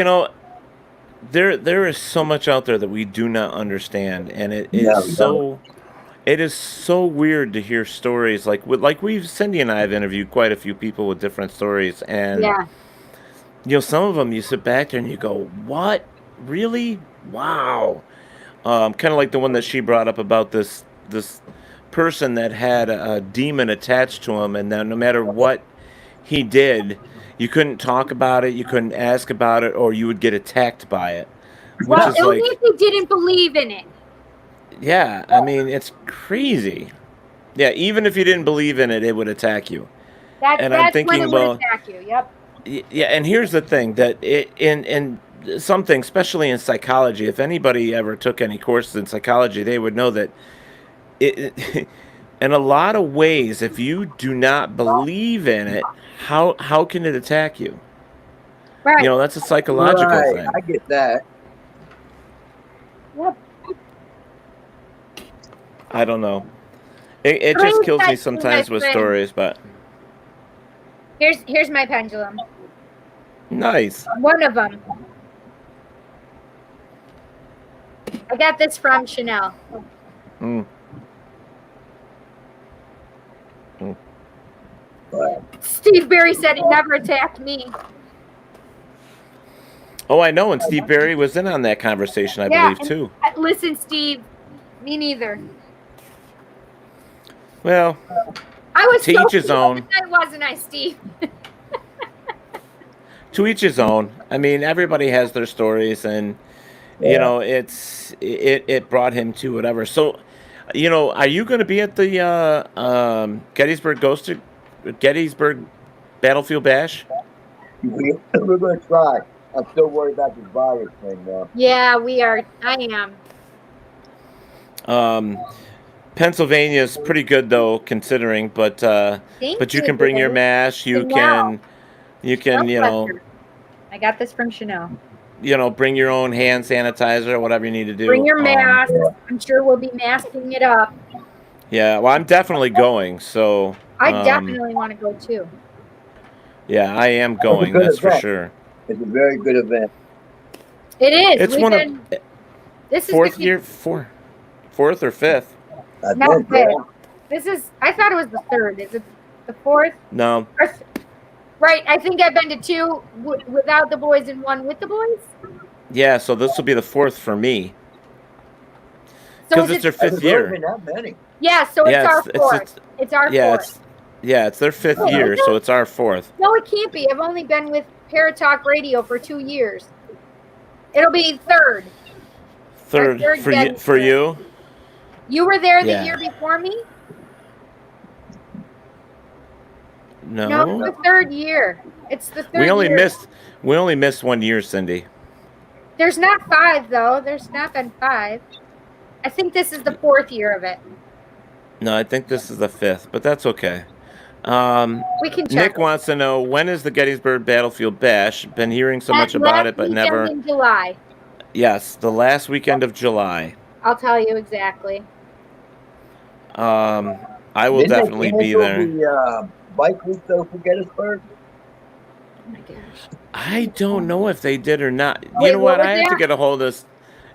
There is so much out there that we do not understand, and it's It is so weird to hear stories like Cindy and I have interviewed quite a few people with different stories, and Yeah. some of them you sit back there and you go, "What? Really? Wow!" Kind of like the one that she brought up about this person that had a demon attached to him, and then no matter what he did, you couldn't talk about it, you couldn't ask about it, or you would get attacked by it. Which Well, is only like, if they didn't believe in it. yeah, I mean, it's crazy. Yeah, even if you didn't believe in it, it would attack you. And I'm That's when it thinking, would well, attack you. Yep. yeah, and here's the thing that in something, especially in psychology, if anybody ever took any courses in psychology, they would know that in a lot of ways, if you do not believe in it, how can it attack you? Right. That's a psychological Right, thing. I get that. Yep. I don't know. It just kills me sometimes with stories, but Here's my pendulum. nice. One of them. I got this from Chanel. Mm. Steve Barry said it never attacked me. Oh, I know, and Steve Barry was in on that conversation, I believe, too. Listen, Steve, me neither. Well, I was to each his own. Wasn't I, Steve? To each his own. I mean, everybody has their stories, and it brought him to whatever. So, are you going to be at the Gettysburg Battlefield Bash? We're going to try. I'm still worried about this virus thing, though. Yeah, we are. I am. Pennsylvania's pretty good though, considering. But you can bring your mask. You can. I got this from Chanel. Bring your own hand sanitizer, whatever you need to do. Bring your mask. I'm sure we'll be masking it up. Yeah, well, I'm definitely going. So I definitely want to go too. Yeah, I am going. That's for sure. It's a very good event. It is. It's one of this is fourth or fifth. Not fifth. This is. I thought it was the third. Is it the fourth? No. Right. I think I've been to two without the boys and one with the boys. Yeah. So this will be the fourth for me. So because it's their fifth year. Not many. Yeah. So it's our fourth. It's our fourth. It's their fifth year, so it's our fourth. No, it can't be. I've only been with Paratalk Radio for 2 years. It'll be third. Third for you. You were there the year before me? No, the third year. It's the third. We only missed 1 year, Cindy. There's not 5 though. There's not been 5. I think this is the 4th year of it. No, I think this is the 5th, but that's okay. We can check. Nick wants to know, when is the Gettysburg Battlefield Bash? Been hearing so much about it, but never. In July. Yes, the last weekend of July. I'll tell you exactly. I will definitely be there. The bike week though for Gettysburg? Oh my gosh. I don't know if they did or not. Wait, you know what? I have there? to get a hold of this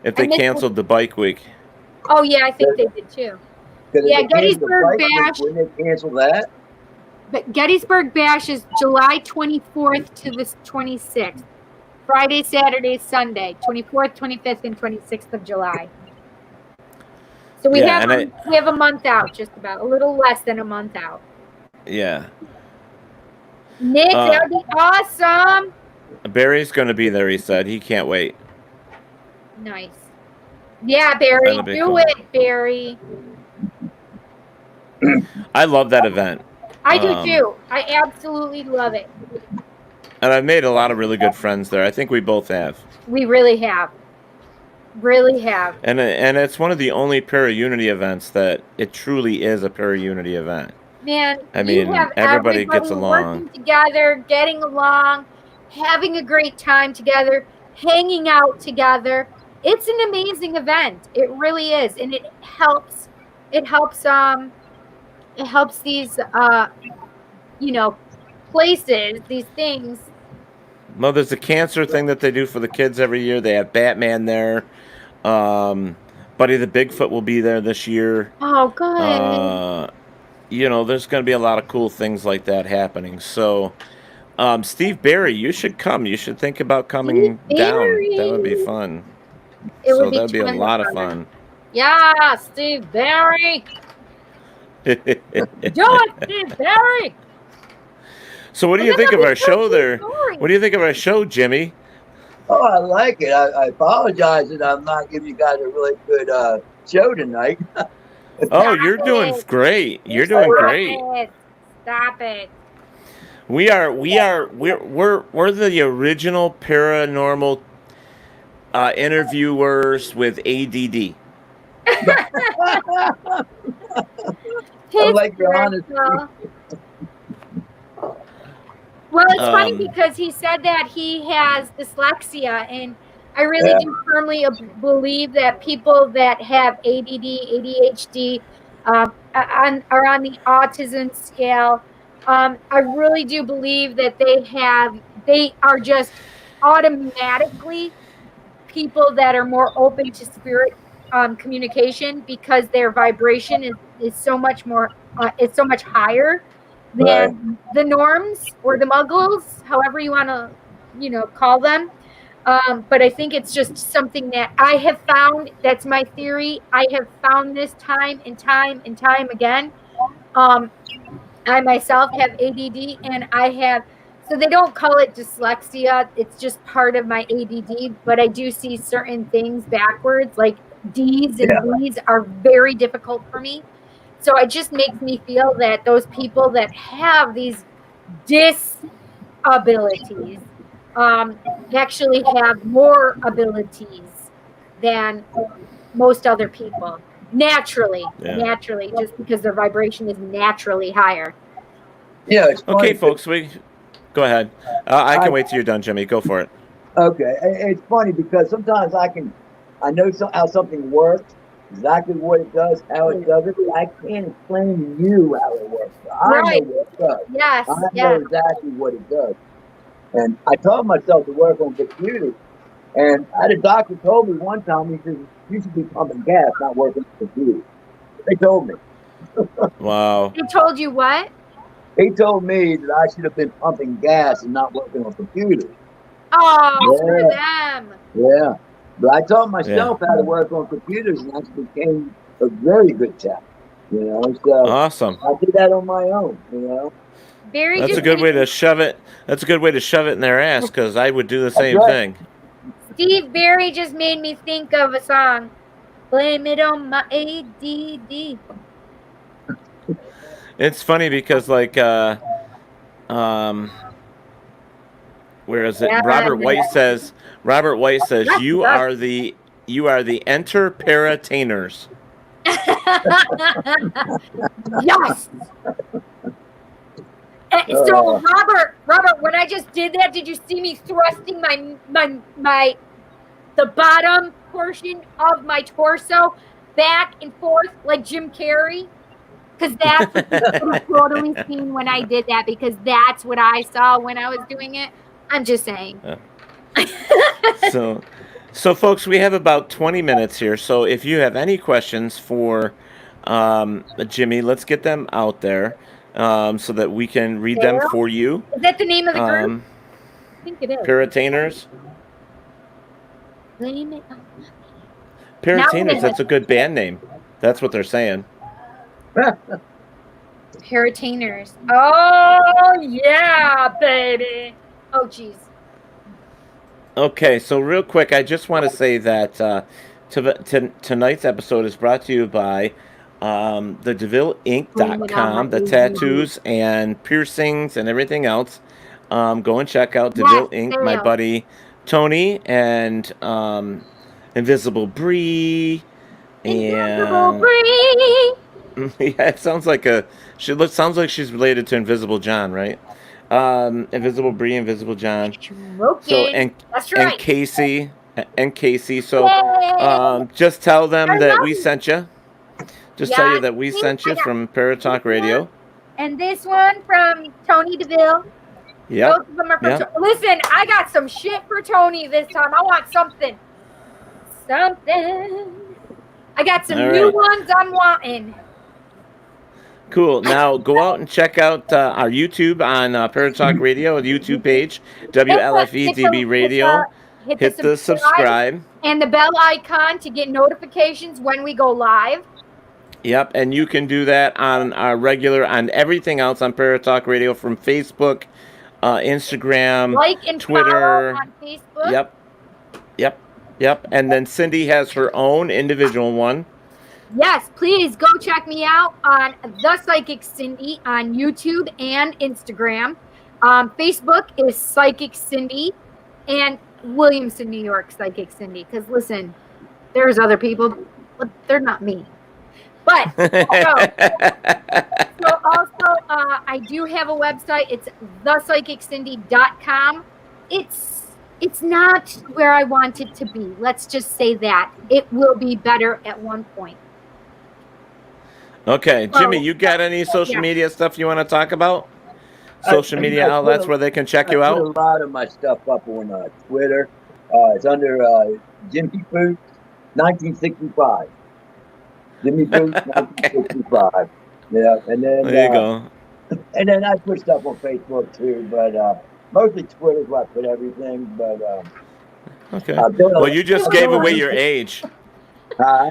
if they canceled the bike week. Oh yeah, I think they did too. Yeah, Gettysburg Bash. When they cancel that? But Gettysburg Bash is July 24th to the 26th. Friday, Saturday, Sunday, 24th, 25th, and 26th of July. So we have a month out, just about, a little less than a month out. Yeah. Nick, that would be awesome. Barry's going to be there, he said. He can't wait. Nice. Yeah, Barry, do it, Barry. I love that event. I do too. I absolutely love it. And I've made a lot of really good friends there. I think we both have. We really have. Really have. And it's one of the only para-unity events that it truly is a para-unity event. Man, I mean, everybody gets along. Working together, getting along, having a great time together, hanging out together. It's an amazing event. It really is. And it helps these places, these things. Well, there's a cancer thing that they do for the kids every year. They have Batman there. Buddy the Bigfoot will be there this year. Oh, good. There's going to be a lot of cool things like that happening. So, Steve Barry, you should come. You should think about coming down. That would be fun. That would be a lot of fun. Yeah, Steve Barry. Do it, Steve Barry. So what do you think of our show there? What do you think of our show, Jimmy? Oh, I like it. I apologize that I'm not giving you guys a really good show tonight. You're doing great. You're doing great. Stop it. We're the original paranormal interviewers with ADD. I like your honesty. Well, it's funny because he said that he has dyslexia, and I really do firmly believe that people that have ADD, ADHD, are on the autism scale. I really do believe that they are just automatically people that are more open to spirit communication, because their vibration is so much more, it's so much higher than the norms or the muggles, however you want to, call them. But I think it's just something that I have found. That's my theory. I have found this time and time and time again. I myself have ADD, and so they don't call it dyslexia. It's just part of my ADD, but I do see certain things backwards, like D's and B's are very difficult for me. So it just makes me feel that those people that have these disabilities actually have more abilities than most other people. Naturally, just because their vibration is naturally higher. Yeah. Okay, folks, go ahead. I can wait till you're done, Jimmy. Go for it. Okay. It's funny because sometimes I know how something works, exactly what it does, how it does it. I can't explain to you how it works. I know what it does. Yes. I know exactly what it does. And I taught myself to work on computers. And I had a doctor told me one time, he says, you should be pumping gas, not working on computers. They told me. Wow. He told you what? He told me that I should have been pumping gas and not working on computers. Oh, screw them. Yeah. But I taught myself how to work on computers, and I became a very good tech. So awesome. I did that on my own. That's a good way to shove it. That's a good way to shove it in their ass, because I would do the same thing. Steve Barry just made me think of a song. Blame it on my ADD. It's funny because, like, where is it? Robert White says, you are the entertainers. Yes. So Robert, when I just did that, did you see me thrusting the bottom portion of my torso back and forth like Jim Carrey? Because that's what you totally seen when I did that, because that's what I saw when I was doing it. I'm just saying. So folks, we have about 20 minutes here. So if you have any questions for Jimmy, let's get them out there so that we can read them for you. Is that the name of the group? I think it is. Paratainers. Paratainers, that's a good band name. That's what they're saying. Paratainers. Oh, yeah, baby. Oh, jeez. Okay, so real quick, I just want to say that tonight's episode is brought to you by the DeVilleInc.com, the tattoos and piercings and everything else. Go and check out DeVille Inc., my buddy Tony, and Invisible Bree. Invisible Bree! Yeah, it sounds like sounds like she's related to Invisible John, right? Invisible Bree, Invisible John. So that's right. and Casey. So just tell them that we sent you. Just tell you that we sent you from Paratalk Radio. And this one from Tony DeVille. Yeah. Both of them are from Listen, I got some shit for Tony this time. I want something. I got some All new right. ones I'm wanting. Cool. Now go out and check out our YouTube on Paratalk Radio, the YouTube page, WLFE Radio. Hit Hit the subscribe. and the bell icon to get notifications when we go live. Yep, and you can do that on our regular, on everything else on Paratalk Radio, from Facebook, Instagram, Like and Twitter. follow on Facebook. Yep. And then Cindy has her own individual one. Yes, please go check me out on The Psychic Cindy on YouTube and Instagram. Facebook is Psychic Cindy and Williamson, New York, Psychic Cindy. Because listen, there's other people, but they're not me. But so also, I do have a website. It's thepsychiccindy.com. It's not where I want it to be. Let's just say that. It will be better at one point. Okay, Jimmy, you got any social media stuff you want to talk about? Social media outlets where they can check you I out? put a lot of my stuff up on Twitter. It's under Jimmy Boots 1965. Jimmy Boots 1965. Yeah, and then There you go. And then I put stuff on Facebook too, but mostly Twitter's where I put everything. But Okay. Well, you just gave away your age.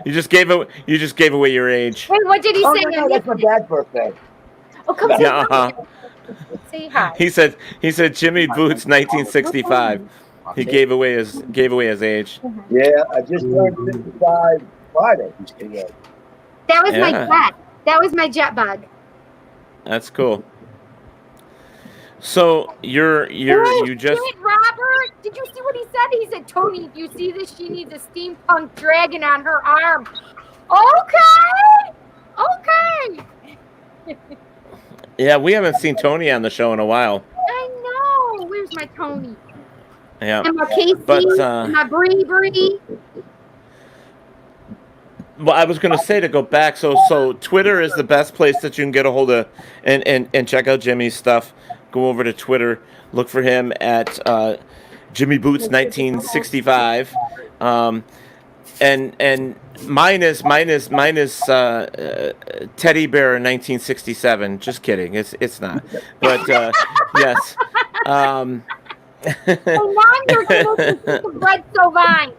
You just gave away your age. Wait, what did he say? No, that's my dad's birthday. Oh, come on. Yeah, Say hi. He said Jimmy Boots 1965. He gave away his age. Yeah, I just turned 55 Friday. Yeah. That was my Yeah. jet. That was my jet bug. That's cool. So you just Shit, Robert, did you see what he said? He said, Tony, if you see this, she needs a steampunk dragon on her arm. Okay. Yeah, we haven't seen Tony on the show in a while. I know. Where's my Tony? Yeah. And my Casey, But, and my Bree. Well, I was going to say to go back. So Twitter is the best place that you can get a hold of and check out Jimmy's stuff. Go over to Twitter, look for him at Jimmy Boots 1965, and mine is Teddy Bear 1967. Just kidding, it's not. But yes. And now you're going to Red Sovine.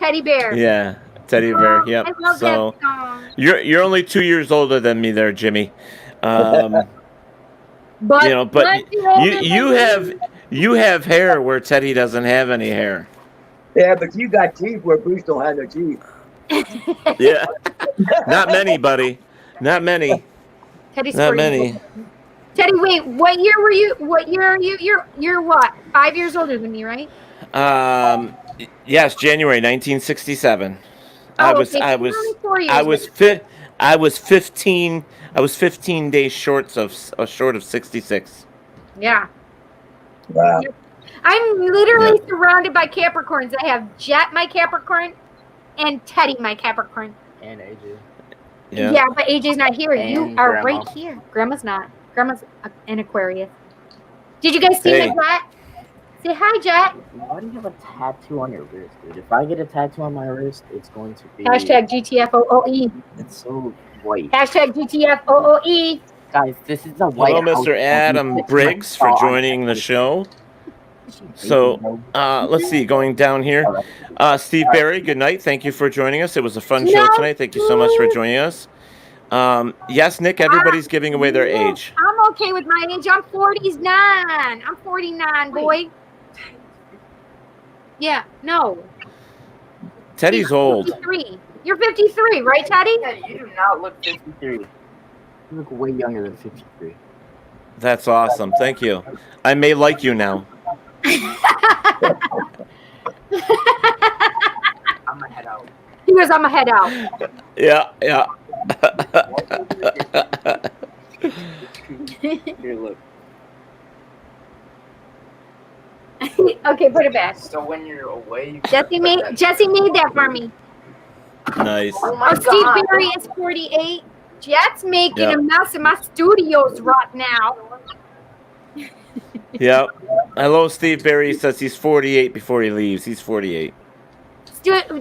Teddy Bear. Yeah. Teddy Bear. Yep. I love So that song. you're only 2 years older than me, there, Jimmy. But you have hair where Teddy doesn't have any hair. Yeah, but you got teeth where Bruce don't have no teeth. Yeah. Not many, buddy. Not many. Teddy's Not 40. many. Teddy, wait, what year were you? What year are you? You're what? 5 years older than me, right? Yes, January 1967. Oh, okay. You're only 4 years. I was 15 days short of 66. Yeah. Wow. I'm literally surrounded by Capricorns. I have Jet, my Capricorn, and Teddy, my Capricorn. And AJ. Yeah. But AJ's not here. You And are Grandma. right here. Grandma's not. Grandma's an Aquarius. Did you guys see my Jet? Say hi, Jet. Why do you have a tattoo on your wrist, dude? If I get a tattoo on my wrist, it's going to be... Hashtag GTFOOE. It's so white. Hashtag GTFOOE. Guys, this is a white Hello, house. Mr. Adam Briggs, for joining the show. So, let's see, going down here. Steve Barry, good night. Thank you for joining us. It was a fun show tonight. Thank you so much for joining us. Yes, Nick, everybody's giving away their age. I'm okay with my age. I'm 49. I'm 49, boy. Yeah, no. Teddy's old. 53. You're 53, right, Teddy? Yeah, you do not look 53. You look way younger than 53. That's awesome. Thank you. I may like you now. I'm gonna head out. He goes, I'm going to head out. Yeah. Here, look. Okay, put it back. So when you're away, you Jesse made that for me. Nice. Oh, Steve Barry is 48. Jet's making a mess in my studios right now. Yep. Hello, Steve Barry says he's 48 before he leaves. He's 48.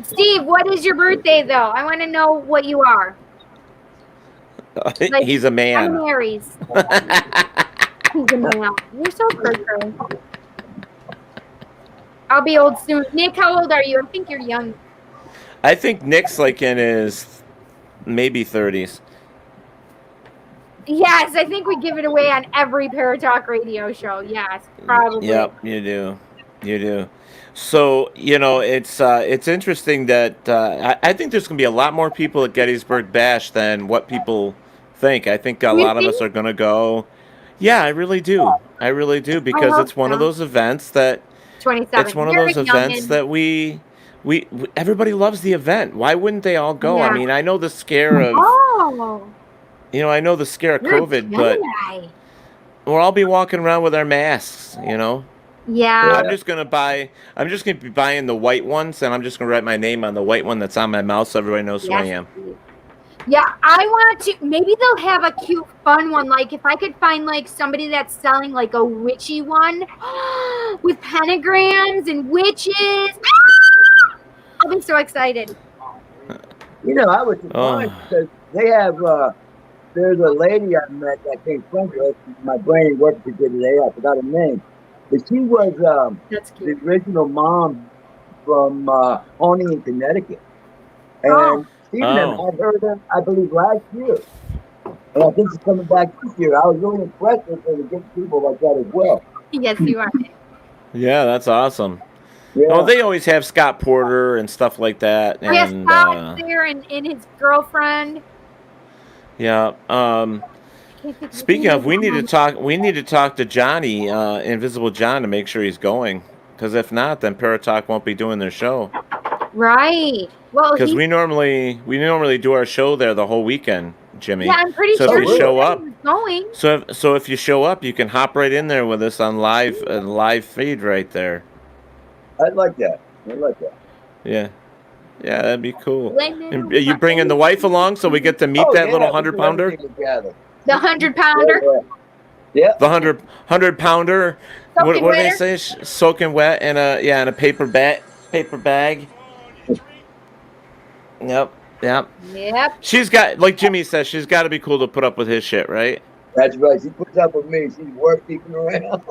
Steve, what is your birthday, though? I want to know what you are. Like, He's a man. I'm Aries. He's a man. You're so perfect. I'll be old soon. Nick, how old are you? I think you're young. I think Nick's like in his maybe 30s. Yes, I think we give it away on every Paratalk radio show. Yes, probably. Yep, you do. You do. So, it's interesting that I think there's going to be a lot more people at Gettysburg Bash than what people think. I think a lot of us are going to go. Yeah, I really do. I really do, because it's one of those events that 27. it's one of those events that we everybody loves the event. Why wouldn't they all go? Yeah. I mean, I know the scare of I know the scare of COVID, but we'll all be walking around with our masks, Yeah. I'm just gonna be buying the white ones, and I'm just gonna write my name on the white one that's on my mouth so everybody knows who I am. Yeah, I want to. Maybe they'll have a cute, fun one. Like if I could find like somebody that's selling like a witchy one with pentagrams and witches. I'll be so excited. I was surprised because they have. There's a lady I met that came from us. My brain worked for today. I forgot her name, but she was the original mom from Honey in Connecticut, and Stephen had heard her, I believe, last year, and I think she's coming back this year. I was really impressed with her to get people like that as well. Yes, you are. Yeah, that's awesome. Yeah. Oh, they always have Scott Porter and stuff like that. And, yes, Scott's there and his girlfriend. Yeah. Speaking of, we need to talk to Johnny, Invisible John, to make sure he's going. Because if not, then Paratalk won't be doing their show. Right. Well, because we normally do our show there the whole weekend, Jimmy. Yeah, I'm pretty sure. So if you show up, going. So if you show up, you can hop right in there with us on live feed right there. I'd like that. Yeah. Yeah, that'd be cool. And are you bringing the wife along so we get to meet that little 100-pounder? The 100-pounder? Yeah. The 100-pounder. What do they say? Soaking wet in a paper bag. Yep. She's got, like Jimmy says, she's got to be cool to put up with his shit, right? That's right. She puts up with me. She's worth keeping around.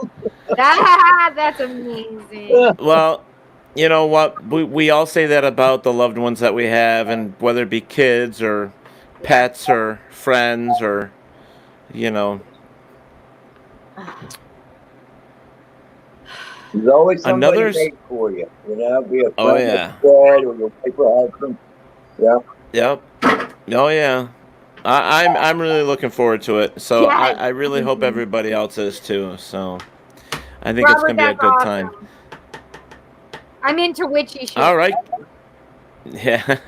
That's amazing. Well, you know what? We all say that about the loved ones that we have, and whether it be kids or pets or friends or, There's always somebody made for you. Be a friend or your wife or husband. Yeah. Yep. Oh yeah. I'm really looking forward to it. So I really hope everybody else is too. So I think it's gonna be a good time. I'm into witchy shit. All right. Yeah.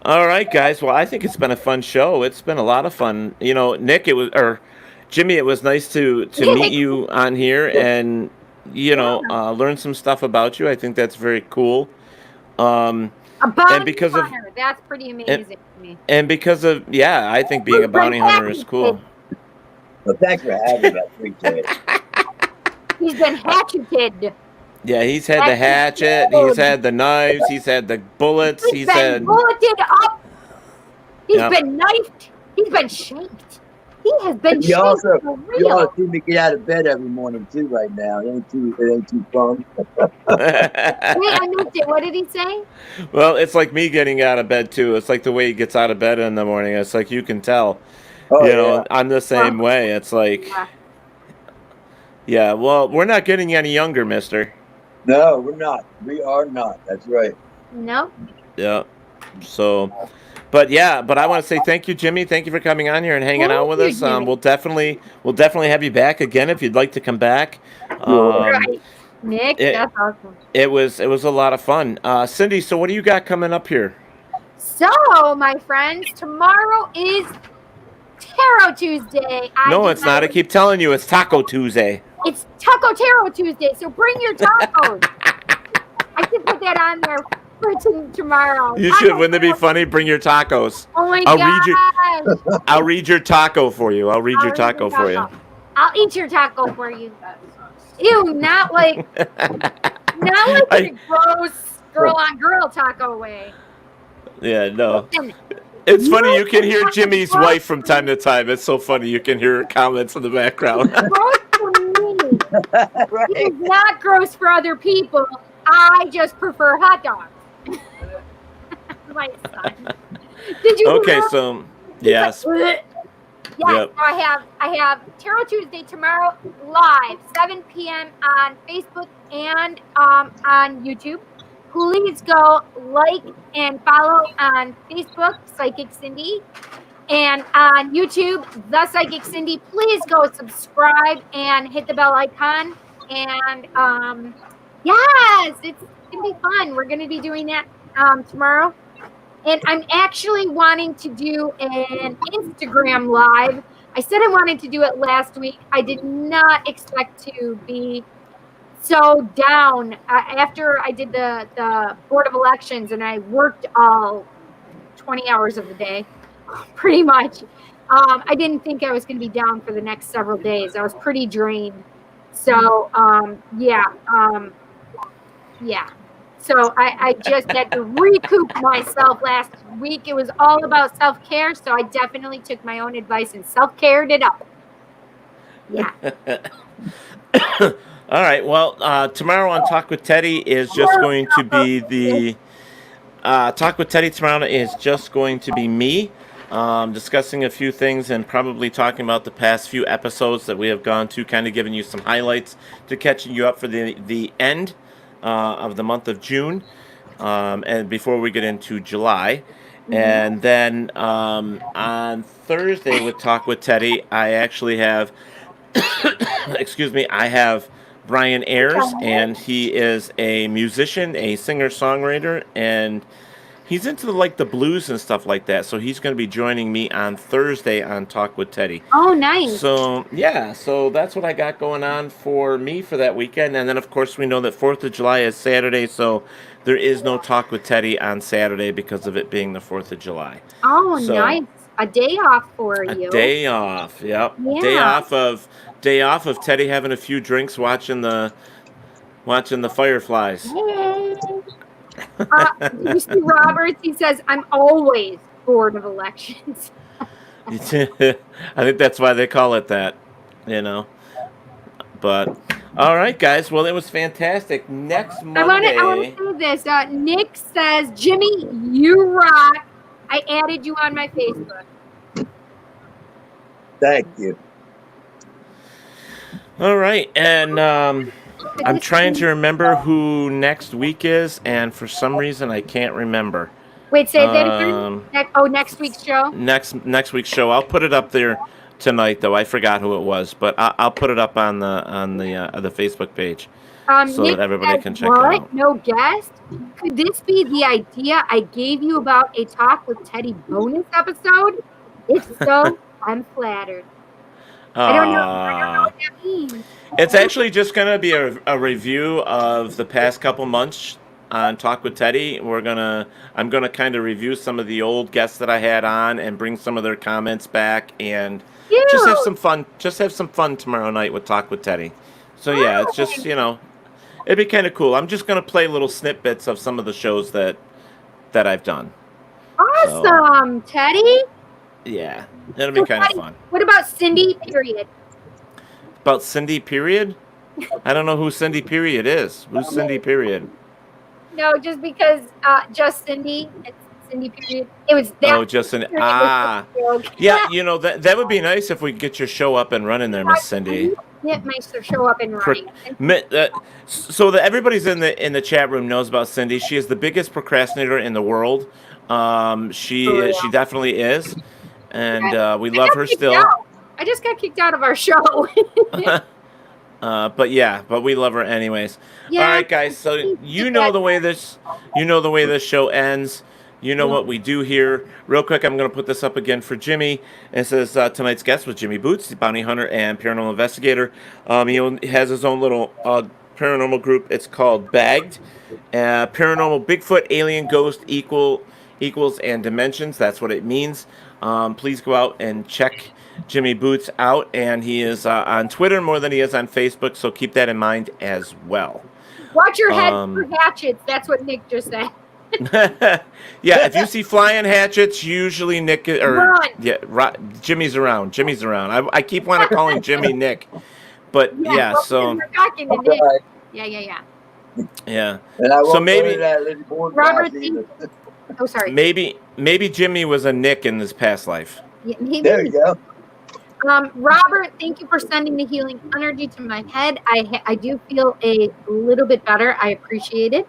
All right, guys. Well, I think it's been a fun show. It's been a lot of fun. Nick, Jimmy, it was nice to meet you on here and learn some stuff about you. I think that's very cool. And because of that's pretty amazing to me. And because of I think being a bounty hunter is cool. Well, thanks for having me. I appreciate it. He's been hatcheted. Yeah, he's had the hatchet, he's had the knives, he's had the bullets, he's been bulleted up. He's been knifed. He's been shanked. He has been shanked. You also see me get out of bed every morning too. Right now, it ain't too fun. Wait, I missed it. What did he say? Well, it's like me getting out of bed too. It's like the way he gets out of bed in the morning. It's like you can tell. I'm the same way. It's like, well, we're not getting any younger, mister. No, we're not. We are not. That's right. No. Yeah. So, but I want to say thank you, Jimmy. Thank you for coming on here and hanging out with us. We'll definitely have you back again if you'd like to come back. Right. Nick, that's awesome. It was a lot of fun. Cindy, so what do you got coming up here? So, my friends, tomorrow is Tarot Tuesday. No, it's not. I keep telling you, it's Taco Tuesday. It's Taco Tarot Tuesday, so bring your tacos. I can put that on there for tomorrow. You should. Wouldn't it be funny? Bring your tacos. Oh my God. I'll read your taco for you. I'll read your taco for you. I'll eat your taco for you. Ew, not like a gross girl on girl taco way. Yeah, no. Listen, It's funny, you can you hear fucking Jimmy's gross wife from time to time. It's so funny, you can hear her comments in the background. gross for me. It Right. is not gross for other people. I just prefer hot dogs. My son. Did you Okay, hear? so, He's yes. like, yes, Yep. I have Tarot Tuesday tomorrow live, 7 p.m. on Facebook and on YouTube. Please go like and follow on Facebook, Psychic Cindy, and on YouTube, The Psychic Cindy. Please go subscribe and hit the bell icon. And yes, it's gonna be fun. We're gonna be doing that tomorrow. And I'm actually wanting to do an Instagram live. I said I wanted to do it last week. I did not expect to be so down after I did the Board of Elections, and I worked all 20 hours of the day, pretty much. I didn't think I was going to be down for the next several days. I was pretty drained. So, yeah. So I just had to recoup myself last week. It was all about self-care, so I definitely took my own advice and self-cared it up. Yeah. All right, well, tomorrow on Talk with Teddy is just going to be the... Talk with Teddy tomorrow is just going to be me discussing a few things and probably talking about the past few episodes that we have gone to, kind of giving you some highlights to catching you up for the end of the month of June, and before we get into July. And then on Thursday with Talk with Teddy, I actually have, excuse me, I have Brian Ayers, and he is a musician, a singer-songwriter, and he's into the blues and stuff like that. So he's going to be joining me on Thursday on Talk with Teddy. Oh, nice. So, yeah, so that's what I got going on for me for that weekend. And then, of course, we know that 4th of July is Saturday, so there is no Talk with Teddy on Saturday because of it being the 4th of July. Oh, So, nice. A day off for you. a day off, yep. Yeah. Day off of Teddy having a few drinks, watching the fireflies. Yay. Did you see Roberts? He says, I'm always bored of elections. I think that's why they call it that, But all right, guys. Well, it was fantastic. Next Monday. I want to say this. Nick says, Jimmy, you rock. I added you on my Facebook. Thank you. All right, and I'm trying to remember who next week is, and for some reason I can't remember. Wait, say that again. Next week's show. Next week's show. I'll put it up there tonight, though. I forgot who it was, but I'll put it up on the Facebook page so Nick that everybody says, can check what? it out. No guest? Could this be the idea I gave you about a Talk with Teddy bonus episode? If so, I'm flattered. I don't know what that means. It's actually just going to be a review of the past couple months on Talk with Teddy. I'm gonna kind of review some of the old guests that I had on and bring some of their comments back and just have some fun. Just have some fun tomorrow night with Talk with Teddy. So yeah, it's just it'd be kind of cool. I'm just gonna play little snippets of some of the shows that I've done. Awesome, so, Teddy. Yeah, it'll be kind of fun. What about Cindy Period? About Cindy Period? I don't know who Cindy Period is. Who's Cindy Period? No, just because just Cindy. It's Cindy Period. It was that. Oh, just Cindy. Ah. Yeah, that would be nice if we could get your show up and running there, Miss Cindy. Get my show up and running. So that everybody's in the chat room knows about Cindy. She is the biggest procrastinator in the world. She definitely is. And we love her still. I just got kicked out of our show. But we love her anyways. Yeah. All right, guys. So the way this show ends. You know what we do here. Real quick, I'm going to put this up again for Jimmy. It says tonight's guest was Jimmy Boots, the bounty hunter and paranormal investigator. He has his own little paranormal group. It's called Bagged. Paranormal Bigfoot, alien, ghost, equals, and dimensions. That's what it means. Please go out and check Jimmy Boots out, and he is on Twitter more than he is on Facebook, so keep that in mind as well. Watch your head for hatchets. That's what Nick just said. Yeah, if you see flying hatchets, usually Nick Run. Jimmy's around. Jimmy's around. I keep wanting to call him Jimmy Nick, but yeah. Well, So we're talking to Nick. Right. Yeah. yeah. And I won't So maybe- go to that Lizzie Borden Robert, house either. Oh, sorry. Maybe Jimmy was a Nick in this past life. Yeah, maybe. There you go. Robert, thank you for sending the healing energy to my head. I do feel a little bit better. I appreciate it.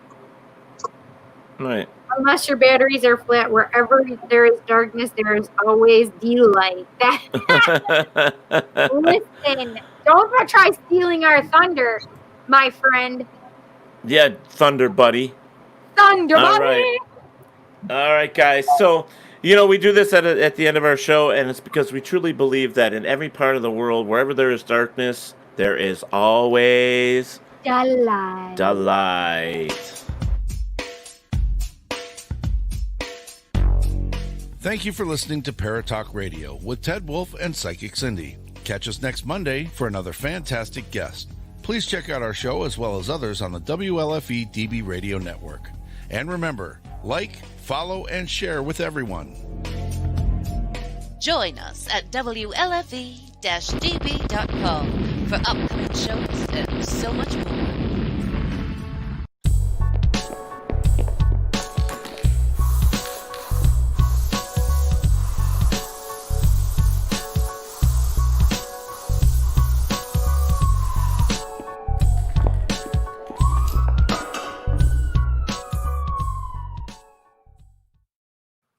Right. Unless your batteries are flat, wherever there is darkness, there is always daylight. Listen, don't try stealing our thunder, my friend. Yeah, Thunder Buddy. Thunder All buddy. All right, guys. So, we do this at the end of our show, and it's because we truly believe that in every part of the world, wherever there is darkness, there is always Daylight. delight. Thank you for listening to Paratalk Radio with Ted Wolf and Psychic Cindy. Catch us next Monday for another fantastic guest. Please check out our show as well as others on the WLFE DB Radio Network. And remember, like, follow, and share with everyone. Join us at WLFE-DB.com for upcoming shows and so much more.